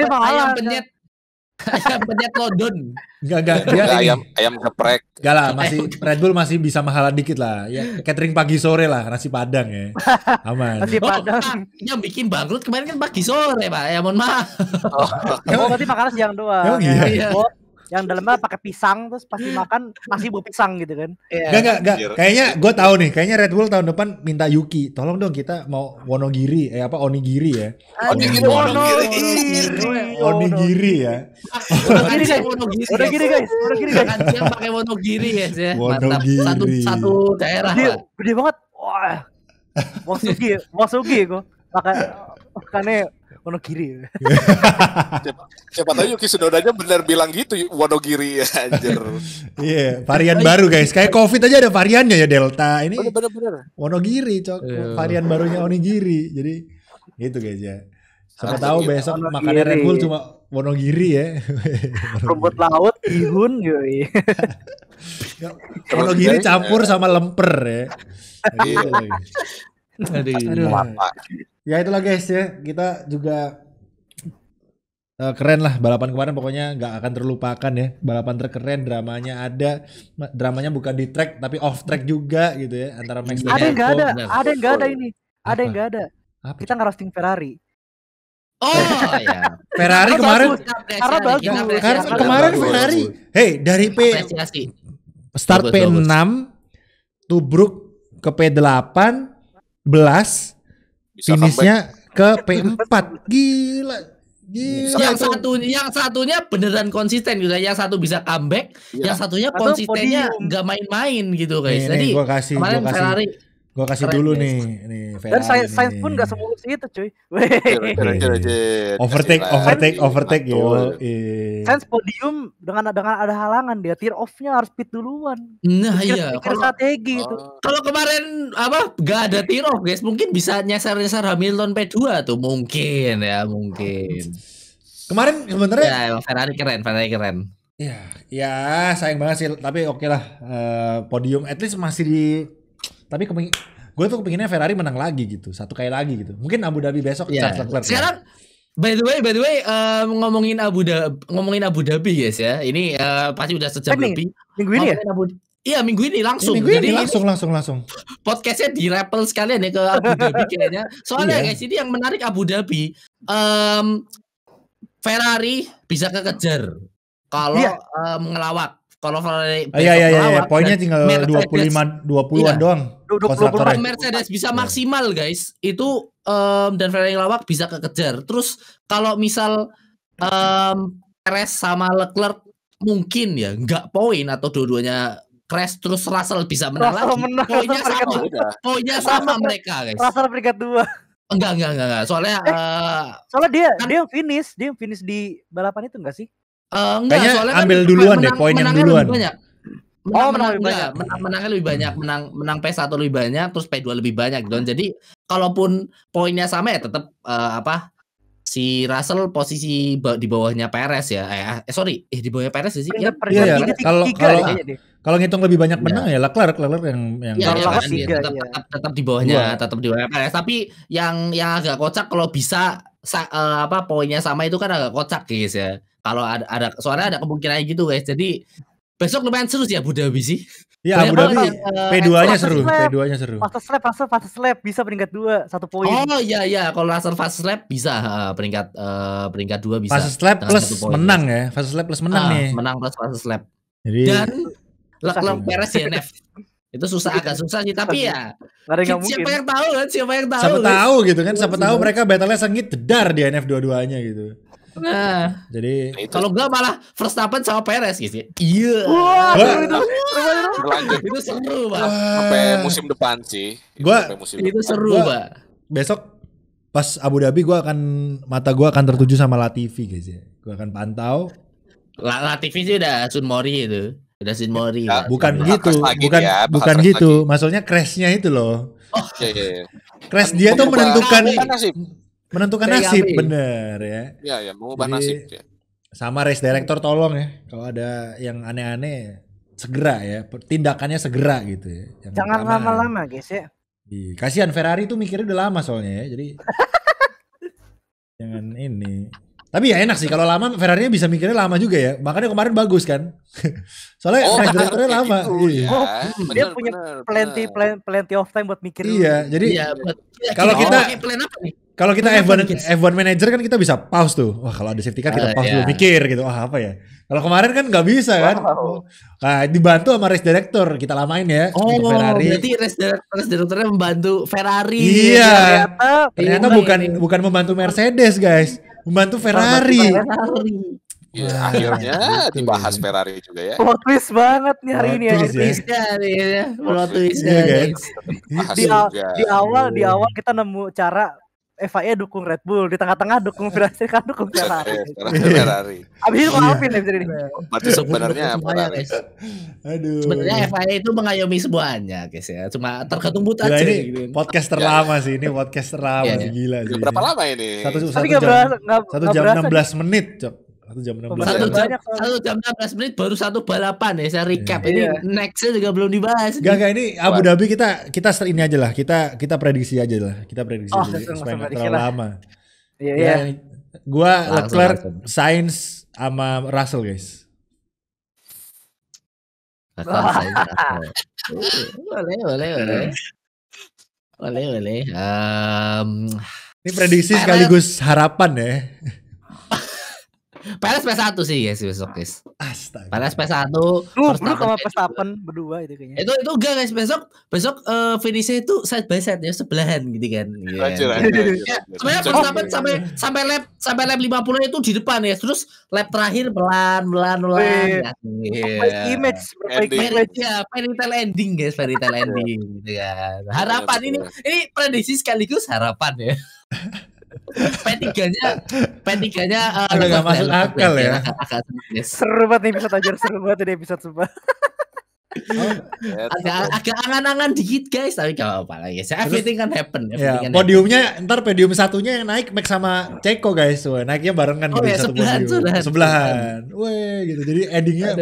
penyet London. Enggak, dia ayam geprek. Enggak lah, masih Red Bull masih bisa mahalan dikit lah. Ya, catering pagi sore lah, nasi padang ya. Aman. Nasi padang. Yang bikin bangkrut kemarin kan pagi sore, Pak. Ya mohon maaf. Berarti makan siang doang. Iya. Yang dalamnya pakai pisang terus pasti makan nasi buah pisang gitu kan. Enggak. Kayaknya gue tahu nih, kayaknya Red Bull tahun depan minta Yuki, tolong dong kita mau Onigiri Onigiri ya. Onigiri ya. Onigiri guys. Makan siang pakai Wonogiri guys ya. Mantap. Satu daerah. Gede banget. Wah. Wasugi kok. Makannya Wonogiri. Siapa tahu Yuki Tsunoda aja benar bilang gitu Wonogiri anjir. Iya, varian baru guys. Kayak Covid aja ada variannya ya, Delta. Ini bener. Wonogiri, Cok. Varian barunya Onigiri. Jadi gitu guys ya. Siapa tahu besok makannya Red Bull cuma Wonogiri ya. Rumput laut, bihun yoi. Wonogiri campur sama lemper ya. Aduh. Ya itulah guys ya, kita juga keren lah balapan kemarin, pokoknya nggak akan terlupakan ya, balapan terkeren, dramanya bukan di track tapi off track juga gitu ya, antara Max dan Checo. Ada yang nggak ada. Kita ngerosting Ferrari. Oh ya. Ferrari kemarin kemarin Ferrari, dari start P6 tubruk ke P18 finishnya ke P4. Gila. Yang satunya beneran konsisten gitu. Yang satu bisa comeback, yang satunya konsistennya nggak main-main gitu guys. Jadi kemarin Ferrari gue kasih dulu nih Dan Ferrari. Sainz pun gak semulus itu cuy. Overtake yo. Sainz podium dengan ada halangan, dia tear off-nya harus pit duluan. Nah iya, kalau strategi itu. Kalau kemarin gak ada tear off guys, mungkin bisa nyasar Hamilton P2 tuh mungkin. Kemarin sebenarnya Ferrari keren. Ya sayang banget sih, tapi oke lah, podium at least masih di. Tapi gue tuh kepinginnya Ferrari menang lagi gitu, satu kali lagi gitu. Mungkin Abu Dhabi besok. Sekarang by the way ngomongin Abu Dhabi guys ya. Ini pasti udah sejam lebih. Minggu ini ya? Iya minggu ini langsung. Langsung. Podcastnya di rappel sekalian ya ke Abu Dhabi kayaknya. Soalnya guys ini yang menarik Abu Dhabi. Ferrari bisa kekejar kalau ngelawak. Kalau Ferrari poinnya tinggal 20-an doang. 20 Mercedes bisa maksimal guys. Itu dan Ferrari ngelawak bisa kekejar. Terus kalau misal Perez sama Leclerc mungkin ya nggak poin atau dua-duanya crash terus Russell bisa menang Russell lagi. menang, Poinnya Russell sama. Udah. Poinnya sama mereka, guys. Russell peringkat 2. Enggak. Soalnya Soalnya kan- dia yang finish di balapan itu enggak sih? enggak, Kayaknya soalnya ambil kan duluan deh, poin yang menangnya duluan. lebih banyak. Menang lebih banyak. Menangnya lebih banyak, menang P1 lebih banyak, terus P2 lebih banyak gitu. Jadi kalaupun poinnya sama ya tetap si Russell posisi di bawahnya Perez ya. Sorry, di bawahnya Perez sih ya. Iya, kalau ngitung lebih banyak Iya. menang ya Leclerc yang Iya, Leclerc kan, tiga, tetap di bawahnya, tetap di bawahnya Perez. Tapi yang agak kocak kalau bisa poinnya sama itu kan agak kocak guys ya. Kalau ada soalnya ada kemungkinan gitu guys. Jadi besok lumayan seru sih Abu Dhabi sih. Ya Abu Dhabi P2-nya seru, P2-nya seru. Fast lap bisa peringkat 2, 1 poin. Oh iya, kalau Russell fast lap bisa peringkat 2 bisa. Fast lap plus menang ya. Fast lap plus menang nih. Menang plus fast lap. Jadi Dan Leclerc Perez DNF. Itu agak susah sih, tapi ya siapa yang tahu kan, siapa yang tahu. Siapa tahu gitu kan, siapa tahu mereka battle-nya sengit jedar di NF dua-duanya gitu. Nah, jadi kalau enggak malah Verstappen sama Perez gitu. Iya. Wah, Berlanjut. Itu seru, Pak. Sampai musim depan sih. Itu seru, Pak. Besok pas Abu Dhabi mata gua akan tertuju sama Latifi guys ya. Gua akan pantau. Latifi sih udah Sun Mori itu. Udah Sun Mori. Ya, bukan gitu, bukan gitu. Maksudnya crash-nya itu loh. Oh, iya. Crash dia tuh menentukan nasib, PKB. bener ya. Iya, mengubah nasib ya. Sama race director tolong ya, kalau ada yang aneh-aneh segera ya, tindakannya segera gitu ya. Jangan lama-lama guys ya. Kasihan Ferrari tuh mikirnya udah lama soalnya ya, jadi jangan ini. Tapi ya enak sih kalau lama Ferrari bisa mikirnya lama juga ya. Makanya kemarin bagus kan. Soalnya race directornya lama. Gitu, iya. Dia punya plenty of time buat mikir. Iya, jadi kalau kita F1 manager kan kita bisa pause tuh. Wah, kalau ada safety car kita pause dulu mikir gitu. Wah, apa ya? Kalau kemarin kan nggak bisa kan. Nah, dibantu sama race director, kita lamain ya. Ferrari. Berarti race directornya membantu Ferrari. Iya. Ternyata bukan membantu Mercedes, guys. Membantu Ferrari. Ya, akhirnya dibahas Ferrari juga ya. Plot twist banget nih hari ini ya. Plot twist Di awal kita nemu cara FIA dukung Red Bull, di tengah-tengah dukung Ferrari, kan dukung Ferrari. Abis itu Alvin ya ini. Berarti sebenarnya Ferrari. Aduh. Sebenarnya FIA itu mengayomi semuanya, guys ya. Cuma tergantung but aja. Ini gitu. Podcast terlama sih, ini podcast terlama sih, gila sih. Berapa lama ini? 1 jam 16 menit, Cok. 1 jam 16 menit baru satu balapan ya, saya recap. Ini nextnya juga belum dibahas. Gak ini Abu Dhabi kita ini aja lah, kita prediksi aja lah, supaya nggak terlalu lama. Iya. Gua Leclerc, Sainz sama Russell guys. Boleh. Ini prediksi sekaligus harapan ya. Perez P1 sih guys besok guys. Astaga. Perez P1. Verstappen sama Verstappen berdua itu kayaknya. Itu enggak guys, besok finishnya itu side by side ya, sebelahan gitu kan. Sebenarnya Verstappen sampai lap 50 itu di depan ya. Terus lap terakhir pelan. Image ya, fairy tale ending guys, fairy tale ending gitu kan. Harapan ini prediksi sekaligus harapan ya. P3-nya agak gak masuk akal ya. Seru banget nih episode aja, seru banget ini episode sumpah. agak angan-angan dikit guys, tapi gak apa-apa lah ya. Everything can happen. Ya, podiumnya ntar podium satunya yang naik Max sama Ceko guys. Wah, naiknya barengan gitu satu podium. Sebelahan. Weh gitu. Jadi endingnya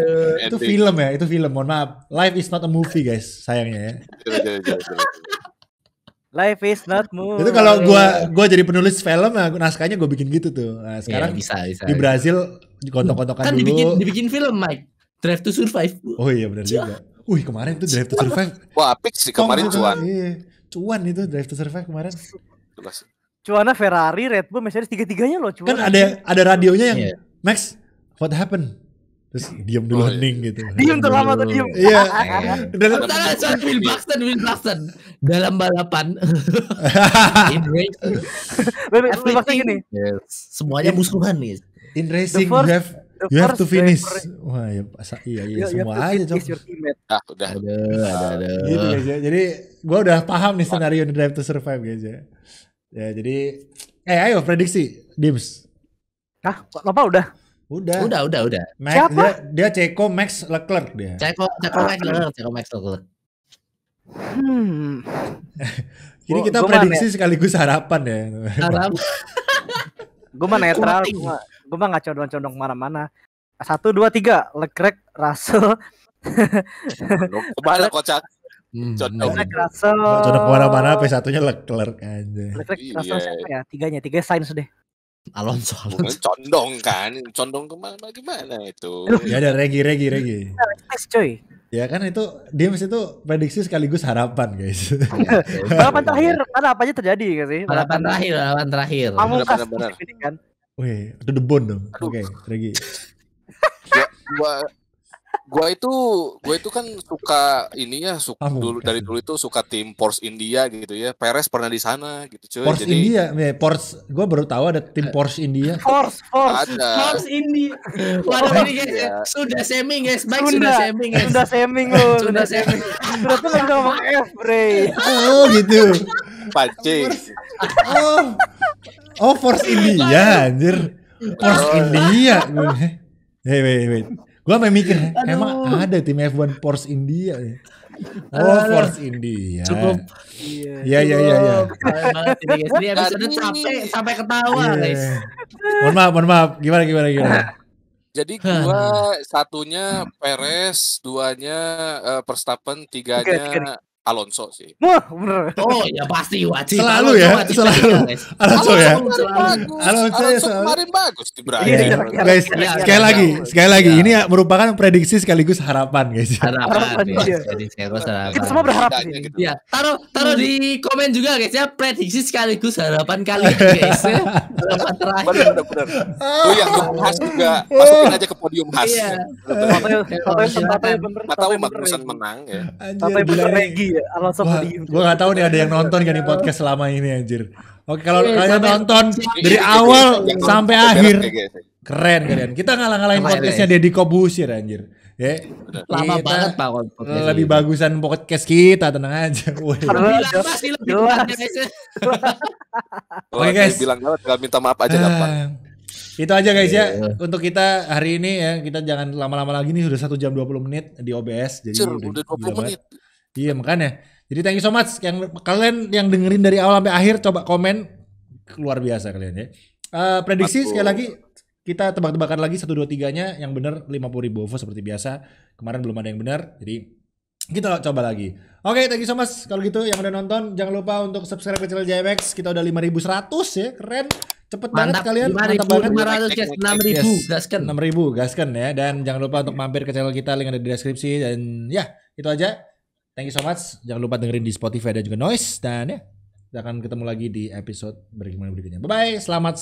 itu film ya, itu film. Mohon maaf. Life is not a movie guys, sayangnya ya. Life is not movie. Itu kalau gua jadi penulis film, naskahnya gue bikin gitu tuh. Nah, sekarang bisa. Di Brazil kontok-kontokan kan dulu. Dibikin film Mike. Drive to Survive. Oh iya benar juga. Wih kemarin tuh Drive to Survive. Wah apik sih kemarin cuan. Iya, cuan itu Drive to Survive kemarin. Cuannya Ferrari, Red Bull, Mercedes tiga-tiganya loh cuan. Kan ada radionya yang Max, what happened? Terus diam dulu hening gitu. Diam tuh lama tuh diam. Iya. Will Buxton dalam balapan. Will Buxton gini. Semuanya musuhan nih. In racing You have to finish. Wah ya, iya semua aja Cok. Udah. Ada. Gitu guys ya. Jadi gue udah paham nih skenario The Drive to Survive guys ya. Ya jadi, ayo prediksi, Dims. Apa udah? Udah. Max, Siapa? Dia Ceko, Max, Leclerc dia. Ceko Max Leclerc. Ini kita prediksi sekaligus harapan ya. Gue mah netral, gue mah nggak condong-condong mana-mana. 1, 2, 3, Leclerc, Russell. Kemana kocak? Leclerc, Russell. Condong kemana-mana, P1-nya Leclerc aja. Leclerc, Russell siapa ya? Tiga Sainz deh. Alonso. Condong kan, condong kemana gimana itu? Ya ada Regi. Tes coy. Ya kan itu Dims itu prediksi sekaligus harapan guys. Balapan terakhir, ada apa aja terjadi gak sih? Balapan terakhir. Pamungkas Benar. ini kan. Wih, itu The Bond dong. Oke, Regi. Gua itu kan suka ininya, dari dulu itu suka tim Porsche India gitu ya. Perez pernah di sana gitu cuy. Porsche India, Porsche. Gua baru tahu ada tim Porsche India. Force. Ada. Porsche India. Waduh ini guys, sudah shaming guys, Mike sudah shaming guys. Sudah shaming. Sudah tuh nggak bisa ngomong F, Bray. Oh gitu. Pancing. Oh Force India anjir. Force India gue. Wait. Gua main mikir, emang ada tim F1 Porsche India ya? Force India. Cukup. Iya. Ini episode capek sampai ketawa guys. Mohon maaf. Gimana? Jadi gua satunya Perez, duanya Verstappen, tiganya Alonso sih. Wah, bener. Oh ya pasti wajib. Selalu ya. Alonso ya. Alonso kemarin bagus di berakhir. Guys, sekali lagi ini ya merupakan prediksi sekaligus harapan guys. Harapan ya. Kita semua berharap sih. Ya, taruh di komen juga guys ya, prediksi sekaligus harapan kalian guys. Harapan terakhir. Bener. Tuh yang khas juga masukin aja ke podium khas. Iya. Tahu bagusan menang ya. Sampai bener Regi ya, Alonso podium. Gue gak tahu nih ada yang nonton gak nih podcast selama ini anjir. Oke, kalau kalian nonton dari awal sampai akhir, keren. Kita ngalah-ngalahin podcastnya Deddy Kobusir anjir. Ya, lama banget Pak. Lebih bagusan podcast kita, tenang aja. Oke guys, bilang tinggal minta maaf aja gampang. Itu aja guys ya untuk kita hari ini ya. Kita jangan lama-lama lagi nih, sudah 1 jam 20 menit di OBS. Jadi udah 20 menit. Iya makanya. Jadi thank you so much kalian yang dengerin dari awal sampai akhir, coba komen, luar biasa kalian ya. Prediksi sekali lagi kita tebak-tebakan lagi 1 2 3-nya yang benar 50.000 OVO seperti biasa. Kemarin belum ada yang benar. Jadi kita coba lagi. Oke, thank you so much. Kalau gitu yang udah nonton jangan lupa untuk subscribe ke channel JMX. Kita udah 5.100 ya. Keren. Cepet banget kalian. Mantap banget. 6.000 gaskan ya. Dan jangan lupa untuk mampir ke channel kita, link ada di deskripsi. Dan ya, itu aja. Thank you so much. Jangan lupa dengerin di Spotify dan juga Noise. Dan ya, kita akan ketemu lagi di episode berikutnya. Bye bye. Selamat.